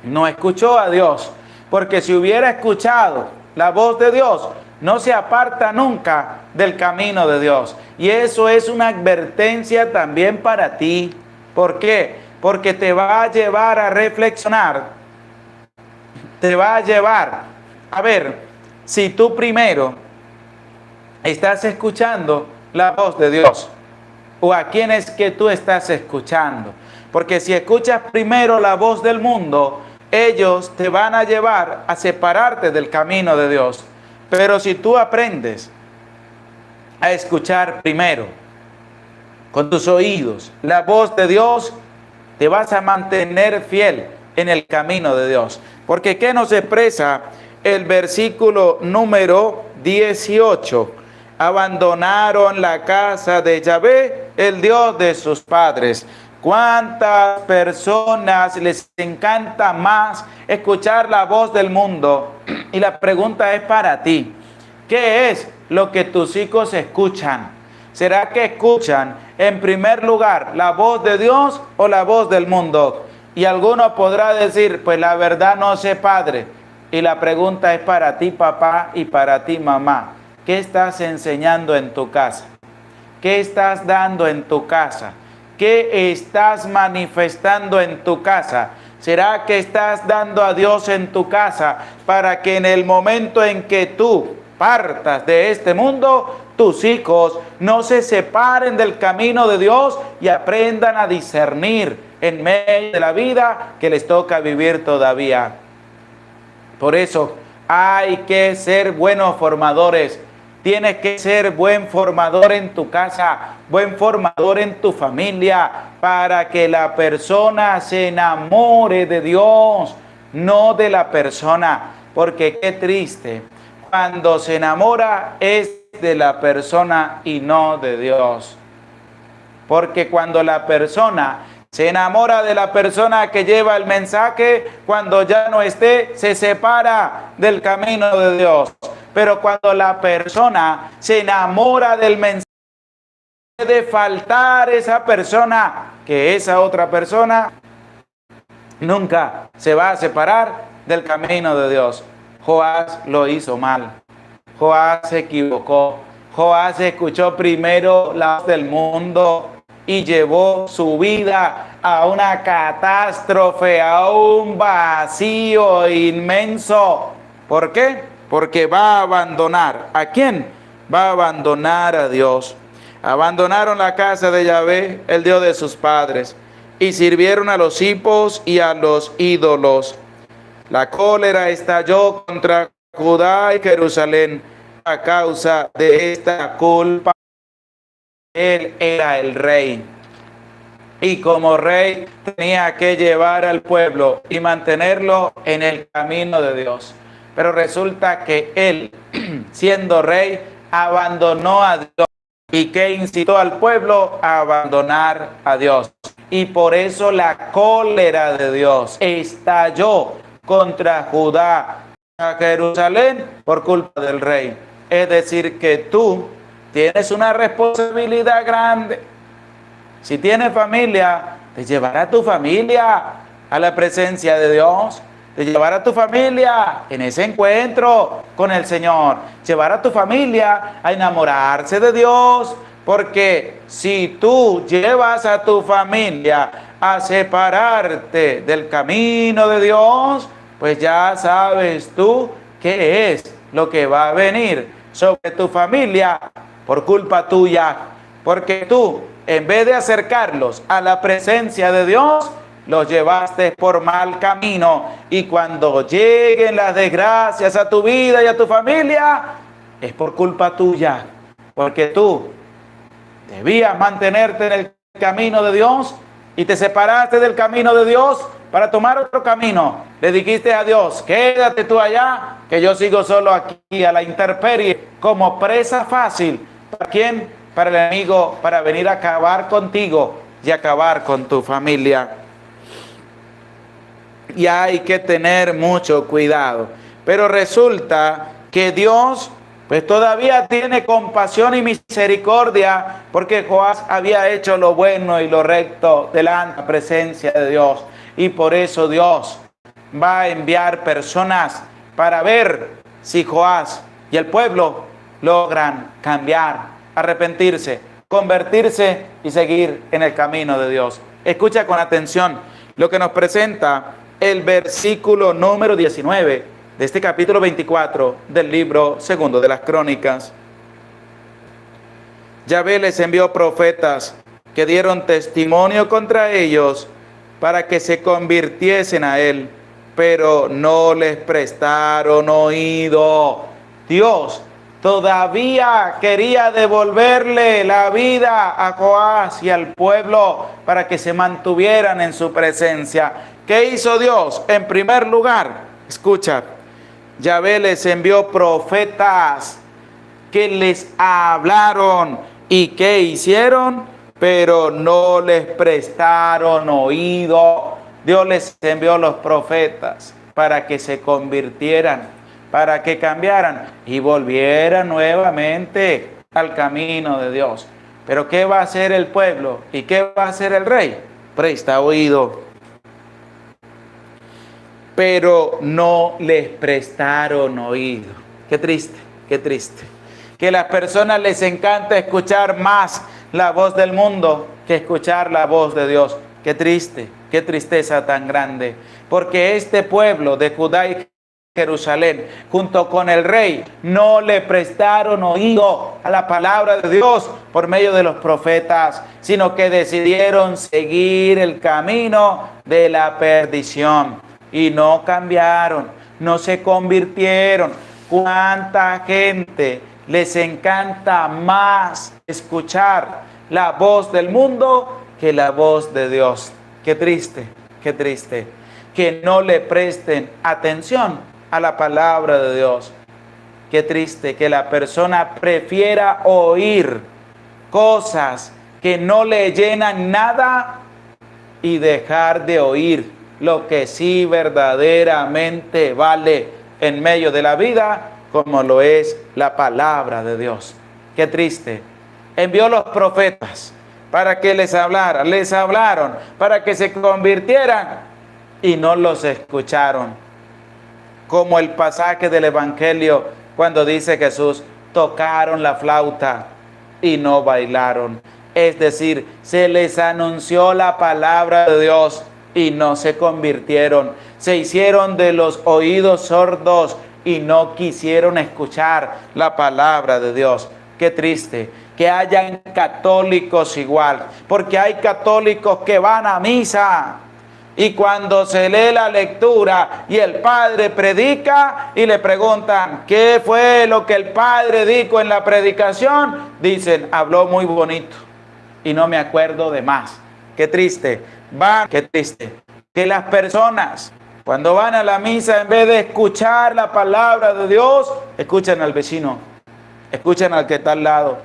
No escuchó a Dios. Porque si hubiera escuchado la voz de Dios, no se aparta nunca del camino de Dios. Y eso es una advertencia también para ti. ¿Por qué? Porque te va a llevar a reflexionar. Te va a llevar a ver si tú primero estás escuchando la voz de Dios o a quién es que tú estás escuchando. Porque si escuchas primero la voz del mundo, ellos te van a llevar a separarte del camino de Dios. Pero si tú aprendes a escuchar primero con tus oídos la voz de Dios, te vas a mantener fiel en el camino de Dios. Porque ¿qué nos expresa el versículo número 18? Abandonaron la casa de Yahvé, el Dios de sus padres. ¿Cuántas personas les encanta más escuchar la voz del mundo? Y la pregunta es para ti. ¿Qué es lo que tus hijos escuchan? ¿Será que escuchan en primer lugar la voz de Dios o la voz del mundo? Y alguno podrá decir, pues la verdad no sé, padre. Y la pregunta es para ti, papá, y para ti, mamá. ¿Qué estás enseñando en tu casa? ¿Qué estás dando en tu casa? ¿Qué estás manifestando en tu casa? ¿Será que estás dando a Dios en tu casa para que en el momento en que tú partas de este mundo, tus hijos no se separen del camino de Dios y aprendan a discernir en medio de la vida que les toca vivir todavía? Por eso hay que ser buenos formadores. Tienes que ser buen formador en tu casa, buen formador en tu familia, para que la persona se enamore de Dios, no de la persona. Porque qué triste, cuando se enamora es de la persona y no de Dios. Porque cuando la persona se enamora de la persona que lleva el mensaje, cuando ya no esté, se separa del camino de Dios. Pero cuando la persona se enamora del mensaje, puede faltar esa persona, que esa otra persona nunca se va a separar del camino de Dios. Joás lo hizo mal. Joás se equivocó. Joás escuchó primero la voz del mundo y llevó su vida a una catástrofe, a un vacío inmenso. ¿Por qué? Porque va a abandonar. ¿A quién? Va a abandonar a Dios. Abandonaron la casa de Yahvé, el Dios de sus padres, y sirvieron a los hipos y a los ídolos. La cólera estalló contra Judá y Jerusalén a causa de esta culpa. Él era el rey. Y como rey tenía que llevar al pueblo y mantenerlo en el camino de Dios. Pero resulta que él, siendo rey, abandonó a Dios y que incitó al pueblo a abandonar a Dios. Y por eso la cólera de Dios estalló contra Judá, a Jerusalén, por culpa del rey. Es decir, que tú tienes una responsabilidad grande. Si tienes familia, te llevará a tu familia a la presencia de Dios. De llevar a tu familia en ese encuentro con el Señor. Llevar a tu familia a enamorarse de Dios. Porque si tú llevas a tu familia a separarte del camino de Dios, pues ya sabes tú qué es lo que va a venir sobre tu familia por culpa tuya. Porque tú, en vez de acercarlos a la presencia de Dios, los llevaste por mal camino, y cuando lleguen las desgracias a tu vida y a tu familia, es por culpa tuya, porque tú debías mantenerte en el camino de Dios y te separaste del camino de Dios para tomar otro camino. Le dijiste a Dios, quédate tú allá, que yo sigo solo aquí a la intemperie, como presa fácil. ¿Para quién? Para el enemigo, para venir a acabar contigo y acabar con tu familia. Y hay que tener mucho cuidado. Pero resulta que Dios pues todavía tiene compasión y misericordia, porque Joás había hecho lo bueno y lo recto delante de la presencia de Dios. Y por eso Dios va a enviar personas para ver si Joás y el pueblo logran cambiar, arrepentirse, convertirse y seguir en el camino de Dios. Escucha con atención lo que nos presenta el versículo número 19 de este capítulo 24 del libro segundo de las Crónicas. Yahvé les envió profetas que dieron testimonio contra ellos para que se convirtiesen a él, pero no les prestaron oído. Dios todavía quería devolverle la vida a Joás y al pueblo para que se mantuvieran en su presencia. ¿Qué hizo Dios? En primer lugar, escucha, Yahvé les envió profetas que les hablaron. ¿Y qué hicieron? Pero no les prestaron oído. Dios les envió los profetas para que se convirtieran, para que cambiaran y volvieran nuevamente al camino de Dios. Pero ¿qué va a hacer el pueblo? ¿Y qué va a hacer el rey? Presta oído. Pero no les prestaron oído. Qué triste, qué triste. Que a las personas les encanta escuchar más la voz del mundo que escuchar la voz de Dios. Qué triste, qué tristeza tan grande. Porque este pueblo de Judá y Jerusalén, junto con el rey, no le prestaron oído a la palabra de Dios por medio de los profetas, sino que decidieron seguir el camino de la perdición. Y no cambiaron, no se convirtieron. ¿Cuánta gente les encanta más escuchar la voz del mundo que la voz de Dios? Qué triste, que no le presten atención a la palabra de Dios. Qué triste que la persona prefiera oír cosas que no le llenan nada y dejar de oír lo que sí verdaderamente vale en medio de la vida, como lo es la palabra de Dios. Qué triste. Envió los profetas para que les hablaron para que se convirtieran y no los escucharon. Como el pasaje del Evangelio cuando dice Jesús, tocaron la flauta y no bailaron. Es decir, se les anunció la palabra de Dios y no se convirtieron. Se hicieron de los oídos sordos y no quisieron escuchar la palabra de Dios. Qué triste que hayan católicos igual, porque hay católicos que van a misa y cuando se lee la lectura y el padre predica y le preguntan ¿qué fue lo que el padre dijo en la predicación? Dicen, habló muy bonito y no me acuerdo de más. Qué triste. Qué triste que las personas cuando van a la misa, en vez de escuchar la palabra de Dios, escuchan al vecino, escuchan al que está al lado,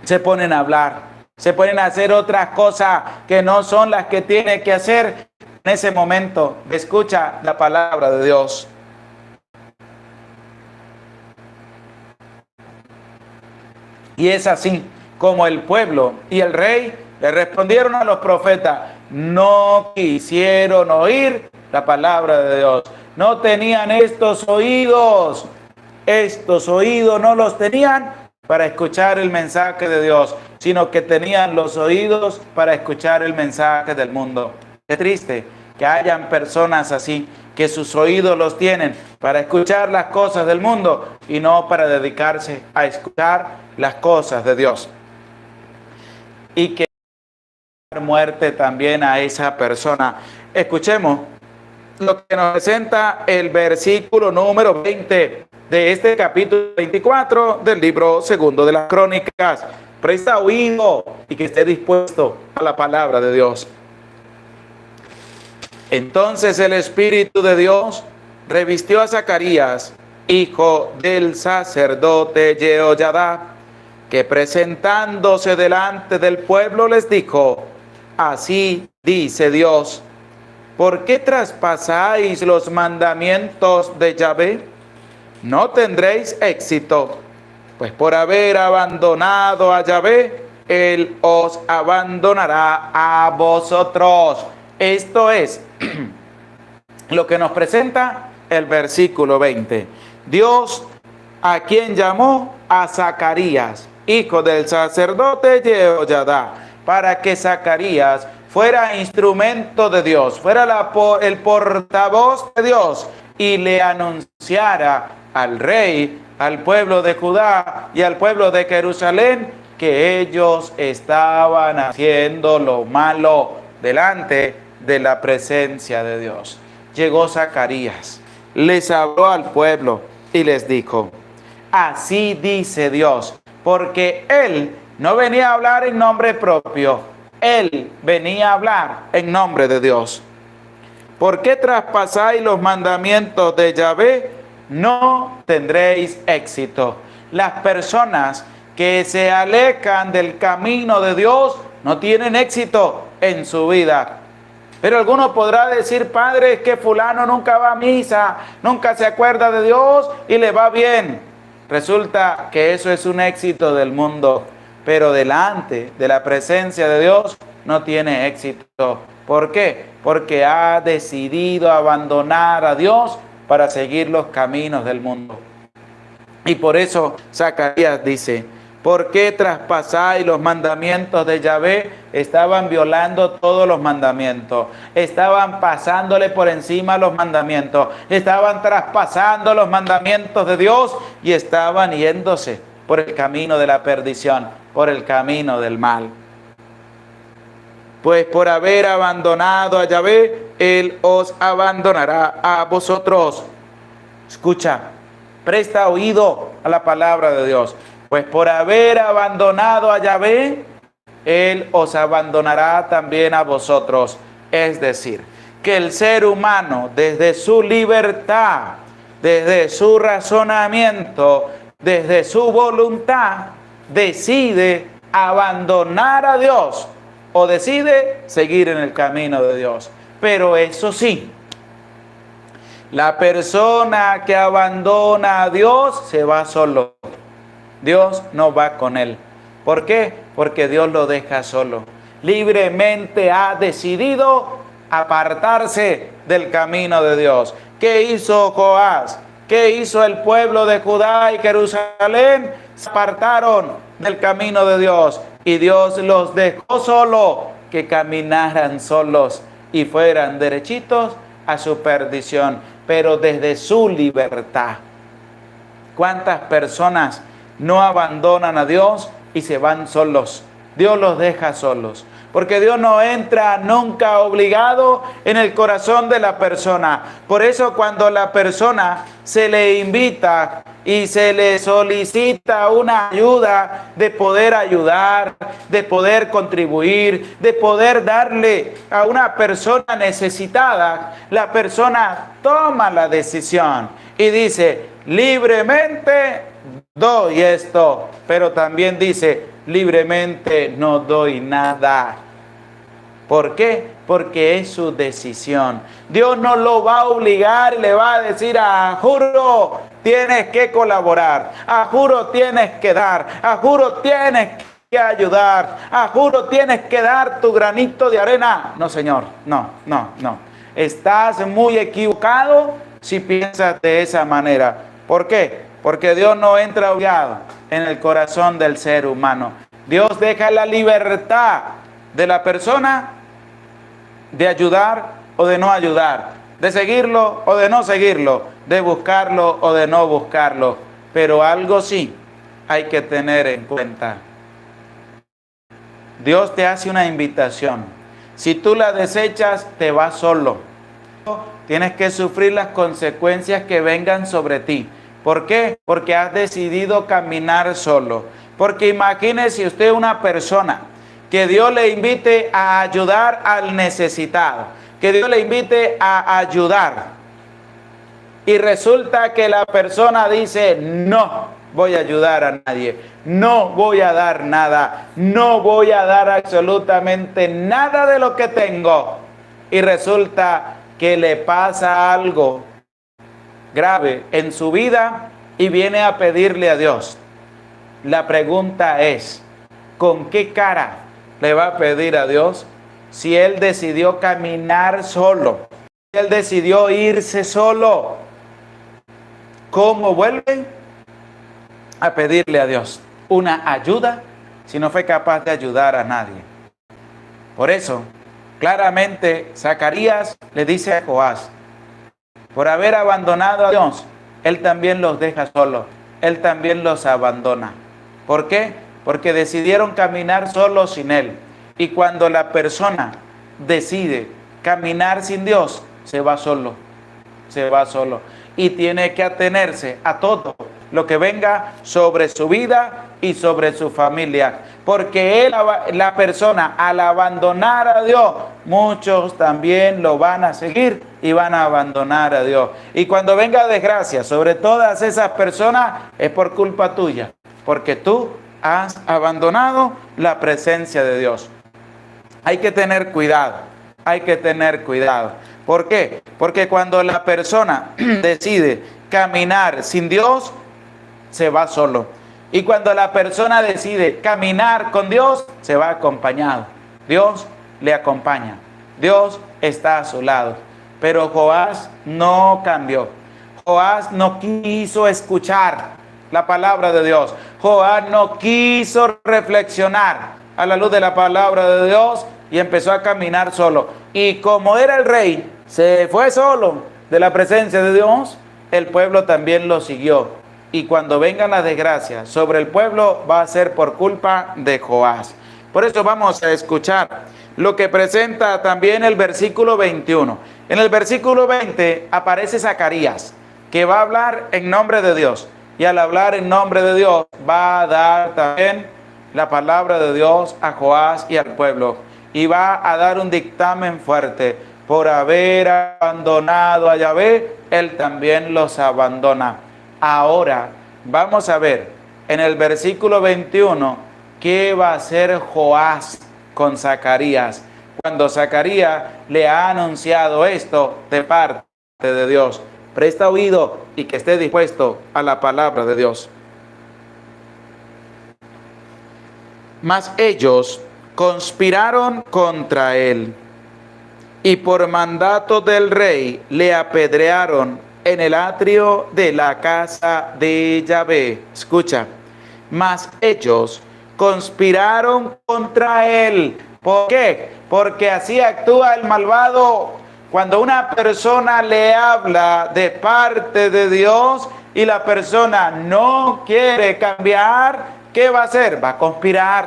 se ponen a hablar, se ponen a hacer otras cosas que no son las que tiene que hacer en ese momento. Escucha la palabra de Dios. Y es así como el pueblo y el rey le respondieron a los profetas, no quisieron oír la palabra de Dios. No tenían estos oídos no los tenían para escuchar el mensaje de Dios, sino que tenían los oídos para escuchar el mensaje del mundo. Es triste que hayan personas así, que sus oídos los tienen para escuchar las cosas del mundo y no para dedicarse a escuchar las cosas de Dios. Y que muerte también a esa persona. Escuchemos lo que nos presenta el versículo número 20 de este capítulo 24 del libro segundo de las Crónicas. Presta oído y que esté dispuesto a la palabra de Dios. Entonces el Espíritu de Dios revistió a Zacarías, hijo del sacerdote Jehoyadá, que presentándose delante del pueblo les dijo: así dice Dios, ¿por qué traspasáis los mandamientos de Yahvé? No tendréis éxito, pues por haber abandonado a Yahvé, Él os abandonará a vosotros. Esto es lo que nos presenta el versículo 20. Dios, a quien llamó a Zacarías, hijo del sacerdote Jehoyadá, para que Zacarías fuera instrumento de Dios, fuera el portavoz de Dios y le anunciara al rey, al pueblo de Judá y al pueblo de Jerusalén que ellos estaban haciendo lo malo delante de la presencia de Dios. Llegó Zacarías, les habló al pueblo y les dijo: así dice Dios, porque él no venía a hablar en nombre propio, él venía a hablar en nombre de Dios. ¿Por qué traspasáis los mandamientos de Yahvé? No tendréis éxito. Las personas que se alejan del camino de Dios no tienen éxito en su vida. Pero alguno podrá decir: padre, es que fulano nunca va a misa, nunca se acuerda de Dios y le va bien. Resulta que eso es un éxito del mundo, pero delante de la presencia de Dios no tiene éxito. ¿Por qué? Porque ha decidido abandonar a Dios para seguir los caminos del mundo. Y por eso Zacarías dice: ¿por qué traspasáis los mandamientos de Yahvé? Estaban violando todos los mandamientos, estaban pasándole por encima los mandamientos, estaban traspasando los mandamientos de Dios y estaban yéndose por el camino de la perdición, por el camino del mal. Pues por haber abandonado a Yahvé, Él os abandonará a vosotros. Escucha, presta oído a la palabra de Dios. Pues por haber abandonado a Yahvé, Él os abandonará también a vosotros. Es decir, que el ser humano, desde su libertad, desde su razonamiento, desde su voluntad, decide abandonar a Dios o decide seguir en el camino de Dios. Pero eso sí, la persona que abandona a Dios se va solo. Dios no va con él. ¿Por qué? Porque Dios lo deja solo. Libremente ha decidido apartarse del camino de Dios. ¿Qué hizo Joás? ¿Qué hizo el pueblo de Judá y Jerusalén? Se apartaron del camino de Dios y Dios los dejó solo, que caminaran solos y fueran derechitos a su perdición, pero desde su libertad. ¿Cuántas personas no abandonan a Dios y se van solos? Dios los deja solos, porque Dios no entra nunca obligado en el corazón de la persona. Por eso cuando la persona se le invita y se le solicita una ayuda, de poder ayudar, de poder contribuir, de poder darle a una persona necesitada, la persona toma la decisión y dice: libremente doy esto, pero también dice: libremente no doy nada. ¿Por qué? Porque es su decisión. Dios no lo va a obligar y le va a decir: a juro tienes que colaborar, a juro tienes que dar, a juro tienes que ayudar, a juro tienes que dar tu granito de arena. No, Señor, no. Estás muy equivocado si piensas de esa manera. ¿Por qué? Porque Dios no entra obligado en el corazón del ser humano. Dios deja la libertad de la persona de ayudar o de no ayudar, de seguirlo o de no seguirlo, de buscarlo o de no buscarlo. Pero algo sí hay que tener en cuenta. Dios te hace una invitación. Si tú la desechas, te vas solo. Tienes que sufrir las consecuencias que vengan sobre ti. ¿Por qué? Porque has decidido caminar solo. Porque imagínese usted una persona que Dios le invite a ayudar al necesitado, que Dios le invite a ayudar. Y resulta que la persona dice, no voy a ayudar a nadie, no voy a dar nada, no voy a dar absolutamente nada de lo que tengo. Y resulta que le pasa algo grave en su vida y viene a pedirle a Dios. La pregunta es, ¿con qué cara le va a pedir a Dios si él decidió caminar solo? Si él decidió irse solo. ¿Cómo vuelve a pedirle a Dios una ayuda si no fue capaz de ayudar a nadie? Por eso, claramente, Zacarías le dice a Joás, por haber abandonado a Dios, él también los deja solos, él también los abandona. ¿Por qué? Porque decidieron caminar solos sin él. Y cuando la persona decide caminar sin Dios, se va solo, se va solo. Y tiene que atenerse a todo lo que venga sobre su vida y sobre su familia. Porque la persona, al abandonar a Dios, muchos también lo van a seguir y van a abandonar a Dios. Y cuando venga desgracia sobre todas esas personas, es por culpa tuya, porque tú has abandonado la presencia de Dios. Hay que tener cuidado, hay que tener cuidado. ¿Por qué? Porque cuando la persona decide caminar sin Dios, se va solo. Y cuando la persona decide caminar con Dios, se va acompañado. Dios le acompaña. Dios está a su lado. Pero Joás no cambió. Joás no quiso escuchar la palabra de Dios. Joás no quiso reflexionar a la luz de la palabra de Dios y empezó a caminar solo. Y como era el rey, se fue solo de la presencia de Dios, el pueblo también lo siguió. Y cuando vengan las desgracias sobre el pueblo, va a ser por culpa de Joás. Por eso vamos a escuchar lo que presenta también el versículo 21. En el versículo 20 aparece Zacarías, que va a hablar en nombre de Dios. Y al hablar en nombre de Dios, va a dar también la palabra de Dios a Joás y al pueblo. Y va a dar un dictamen fuerte. Por haber abandonado a Yahvé, él también los abandona. Ahora vamos a ver en el versículo 21 qué va a hacer Joás con Zacarías cuando Zacarías le ha anunciado esto de parte de Dios. Presta oído y que esté dispuesto a la palabra de Dios. Mas ellos conspiraron contra él y por mandato del rey le apedrearon en el atrio de la casa de Yahvé. Escucha, mas ellos conspiraron contra él. ¿Por qué? Porque así actúa el malvado. Cuando una persona le habla de parte de Dios y la persona no quiere cambiar, ¿qué va a hacer? Va a conspirar,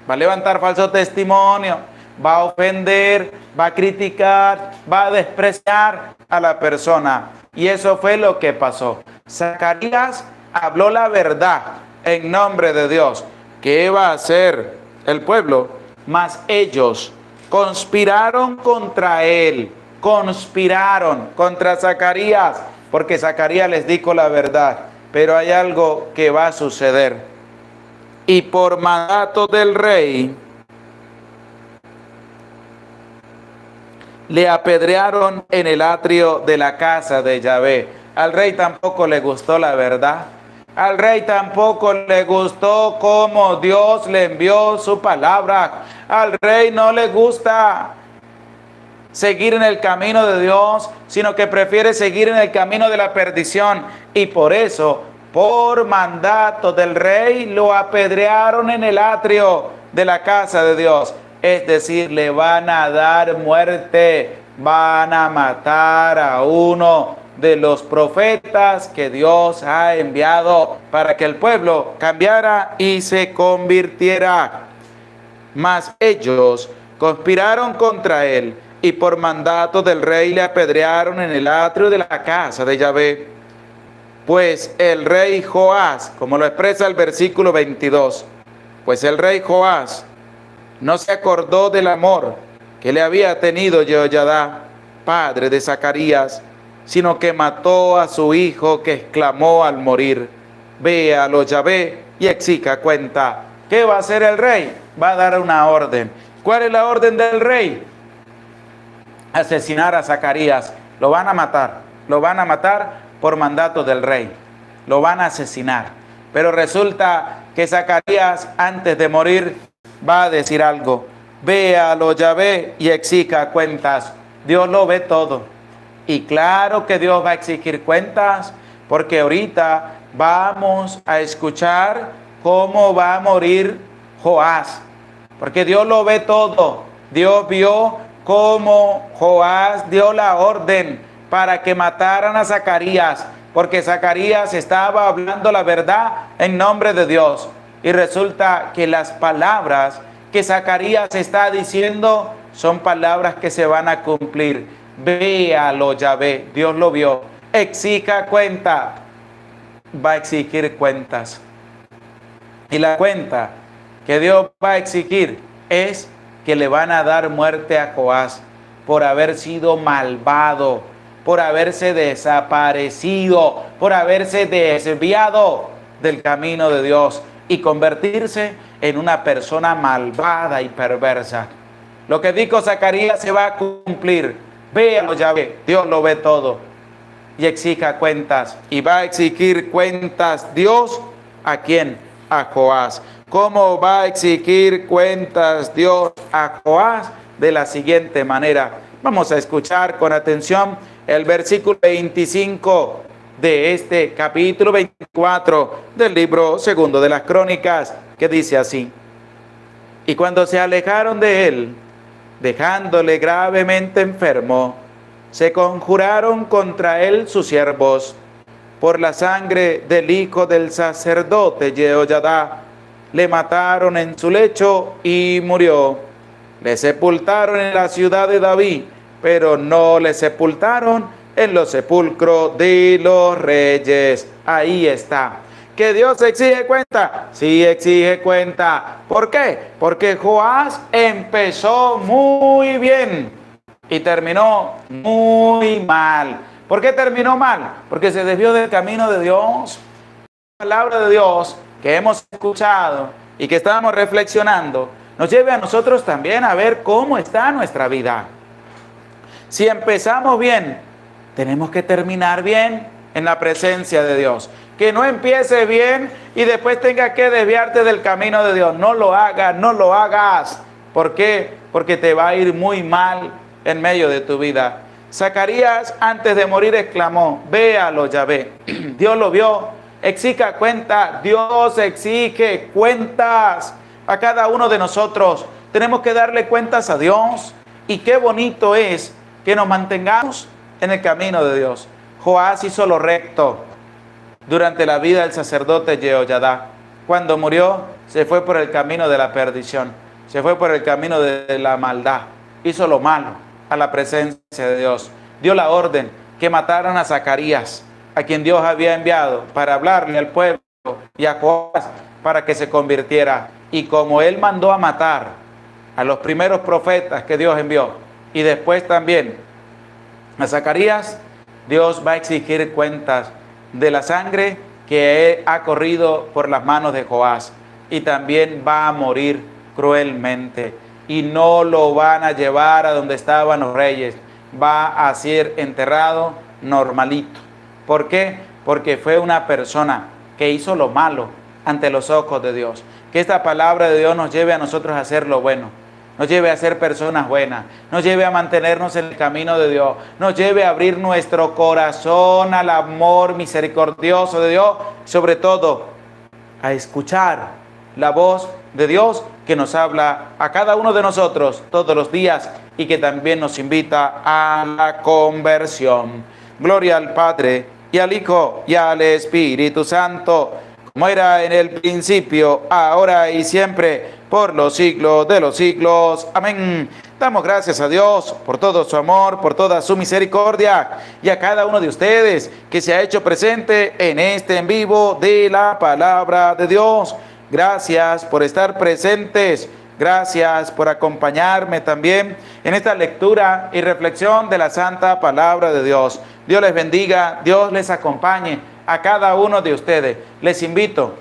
va a levantar falso testimonio, va a ofender, va a criticar, va a despreciar a la persona. Y eso fue lo que pasó. Zacarías habló la verdad en nombre de Dios. ¿Qué va a hacer el pueblo? Mas ellos conspiraron contra él, conspiraron contra Zacarías, porque Zacarías les dijo la verdad. Pero hay algo que va a suceder. Y por mandato del rey, le apedrearon en el atrio de la casa de Yahvé. Al rey tampoco le gustó la verdad. Al rey tampoco le gustó cómo Dios le envió su palabra. Al rey no le gusta seguir en el camino de Dios, sino que prefiere seguir en el camino de la perdición. Y por eso, por mandato del rey, lo apedrearon en el atrio de la casa de Dios. Es decir, le van a dar muerte, van a matar a uno de los profetas que Dios ha enviado para que el pueblo cambiara y se convirtiera. Mas ellos conspiraron contra él y por mandato del rey le apedrearon en el atrio de la casa de Yahvé. Pues el rey Joás, como lo expresa el versículo 22, pues el rey Joás no se acordó del amor que le había tenido Jehoyadá, padre de Zacarías, sino que mató a su hijo, que exclamó al morir: véalo Yahvé y exija cuenta. ¿Qué va a hacer el rey? Va a dar una orden. ¿Cuál es la orden del rey? Asesinar a Zacarías. Lo van a matar por mandato del rey. Lo van a asesinar. Pero resulta que Zacarías, antes de morir, va a decir algo: véalo Yahvé y exija cuentas. Dios lo ve todo. Y claro que Dios va a exigir cuentas, porque ahorita vamos a escuchar cómo va a morir Joás. Porque Dios lo ve todo. Dios vio cómo Joás dio la orden para que mataran a Zacarías, porque Zacarías estaba hablando la verdad en nombre de Dios. Y resulta que las palabras que Zacarías está diciendo son palabras que se van a cumplir. Véalo Yahvé, Dios lo vio. Exija cuenta, va a exigir cuentas. Y la cuenta que Dios va a exigir es que le van a dar muerte a Joás por haber sido malvado, por haberse desaparecido, por haberse desviado del camino de Dios y convertirse en una persona malvada y perversa. Lo que dijo Zacarías se va a cumplir. Véalo Yahvé, Dios lo ve todo. Y exija cuentas. Y va a exigir cuentas Dios. ¿A quién? A Joás. ¿Cómo va a exigir cuentas Dios a Joás? De la siguiente manera. Vamos a escuchar con atención el versículo 25 de este capítulo 24 del libro segundo de las Crónicas, que dice así: y cuando se alejaron de él, dejándole gravemente enfermo, se conjuraron contra él sus siervos por la sangre del hijo del sacerdote Jehoyadá. Le mataron en su lecho y murió. Le sepultaron en la ciudad de David, pero no le sepultaron en los sepulcros de los reyes. Ahí está. ¿Que Dios exige cuenta? Sí, exige cuenta. ¿Por qué? Porque Joás empezó muy bien y terminó muy mal. ¿Por qué terminó mal? Porque se desvió del camino de Dios. La palabra de Dios que hemos escuchado y que estábamos reflexionando nos lleve a nosotros también a ver cómo está nuestra vida. Si empezamos bien, tenemos que terminar bien en la presencia de Dios. Que no empiece bien y después tenga que desviarte del camino de Dios. No lo hagas, no lo hagas. ¿Por qué? Porque te va a ir muy mal en medio de tu vida. Zacarías, antes de morir, exclamó: véalo Yahvé. Dios lo vio. Exija cuenta. Dios exige cuentas a cada uno de nosotros. Tenemos que darle cuentas a Dios. Y qué bonito es que nos mantengamos en el camino de Dios. Joás hizo lo recto durante la vida del sacerdote Jehoyadá. Cuando murió, se fue por el camino de la perdición, se fue por el camino de la maldad, hizo lo malo a la presencia de Dios. Dio la orden que mataran a Zacarías, a quien Dios había enviado para hablarle al pueblo, y a Joás para que se convirtiera. Y como él mandó a matar a los primeros profetas que Dios envió, y después también a Zacarías, Dios va a exigir cuentas de la sangre que ha corrido por las manos de Joás, y también va a morir cruelmente y no lo van a llevar a donde estaban los reyes, va a ser enterrado normalito. ¿Por qué? Porque fue una persona que hizo lo malo ante los ojos de Dios. Que esta palabra de Dios nos lleve a nosotros a hacer lo bueno, nos lleve a ser personas buenas, nos lleve a mantenernos en el camino de Dios, nos lleve a abrir nuestro corazón al amor misericordioso de Dios, sobre todo a escuchar la voz de Dios que nos habla a cada uno de nosotros todos los días y que también nos invita a la conversión. Gloria al Padre y al Hijo y al Espíritu Santo, como era en el principio, ahora y siempre, por los siglos de los siglos. Amén. Damos gracias a Dios por todo su amor, por toda su misericordia, y a cada uno de ustedes que se ha hecho presente en este en vivo de la palabra de Dios. Gracias por estar presentes Gracias por acompañarme también en esta lectura y reflexión de la Santa Palabra de Dios. Dios les bendiga, Dios les acompañe a cada uno de ustedes. Les invito,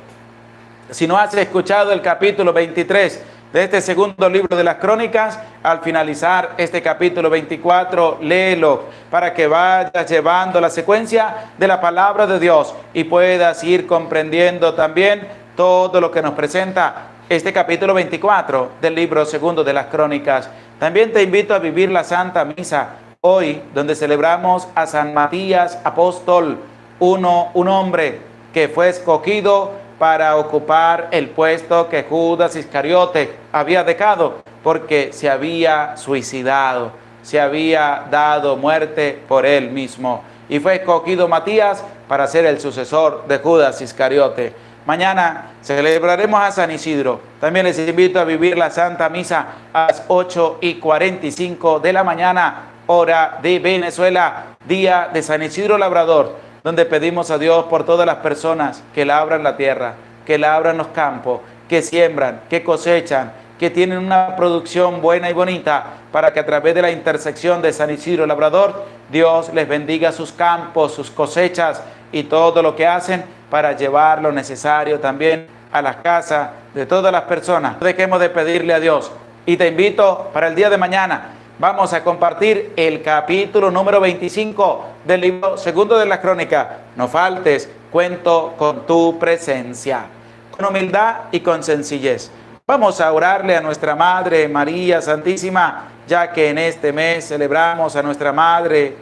si no has escuchado el capítulo 23 de este segundo libro de las Crónicas, al finalizar este capítulo 24, léelo para que vayas llevando la secuencia de la palabra de Dios y puedas ir comprendiendo también todo lo que nos presenta este capítulo 24 del libro segundo de las Crónicas. También te invito a vivir la Santa Misa hoy, donde celebramos a San Matías Apóstol, un hombre que fue escogido para ocupar el puesto que Judas Iscariote había dejado, porque se había suicidado, se había dado muerte por él mismo. Y fue escogido Matías para ser el sucesor de Judas Iscariote. Mañana celebraremos a San Isidro. También les invito a vivir la Santa Misa a las 8:45 de la mañana, hora de Venezuela, día de San Isidro Labrador, donde pedimos a Dios por todas las personas que labran la tierra, que labran los campos, que siembran, que cosechan, que tienen una producción buena y bonita, para que a través de la intersección de San Isidro Labrador, Dios les bendiga sus campos, sus cosechas y todo lo que hacen para llevar lo necesario también a las casas de todas las personas. No dejemos de pedirle a Dios. Y te invito para el día de mañana. Vamos a compartir el capítulo número 25 del libro segundo de la Crónica. No faltes, cuento con tu presencia. Con humildad y con sencillez. Vamos a orarle a nuestra Madre María Santísima, ya que en este mes celebramos a nuestra Madre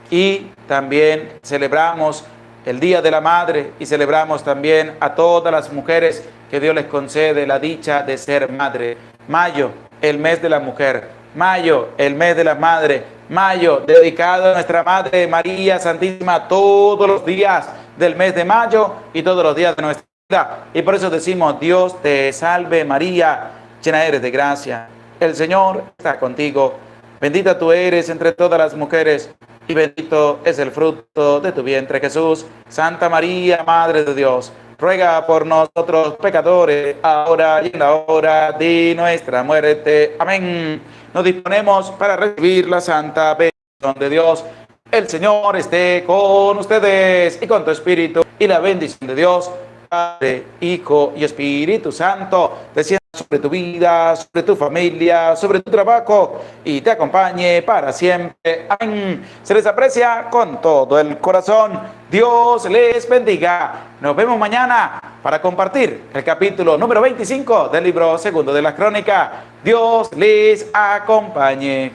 y también celebramos el Día de la Madre y celebramos también a todas las mujeres que Dios les concede la dicha de ser madre. Mayo, el mes de la mujer. Mayo, el mes de la madre. Mayo, dedicado a nuestra Madre María Santísima todos los días del mes de mayo y todos los días de nuestra vida. Y por eso decimos: Dios te salve María, llena eres de gracia. El Señor está contigo. Bendita tú eres entre todas las mujeres y bendito es el fruto de tu vientre, Jesús. Santa María, Madre de Dios, ruega por nosotros pecadores, ahora y en la hora de nuestra muerte. Amén. Nos disponemos para recibir la santa bendición de Dios. El Señor esté con ustedes y con tu espíritu, y la bendición de Dios, Padre, Hijo y Espíritu Santo, descienda sobre tu vida, sobre tu familia, sobre tu trabajo y te acompañe para siempre. Amén. Se les aprecia con todo el corazón. Dios les bendiga. Nos vemos mañana para compartir el capítulo número 25 del libro segundo de la Crónica. Dios les acompañe.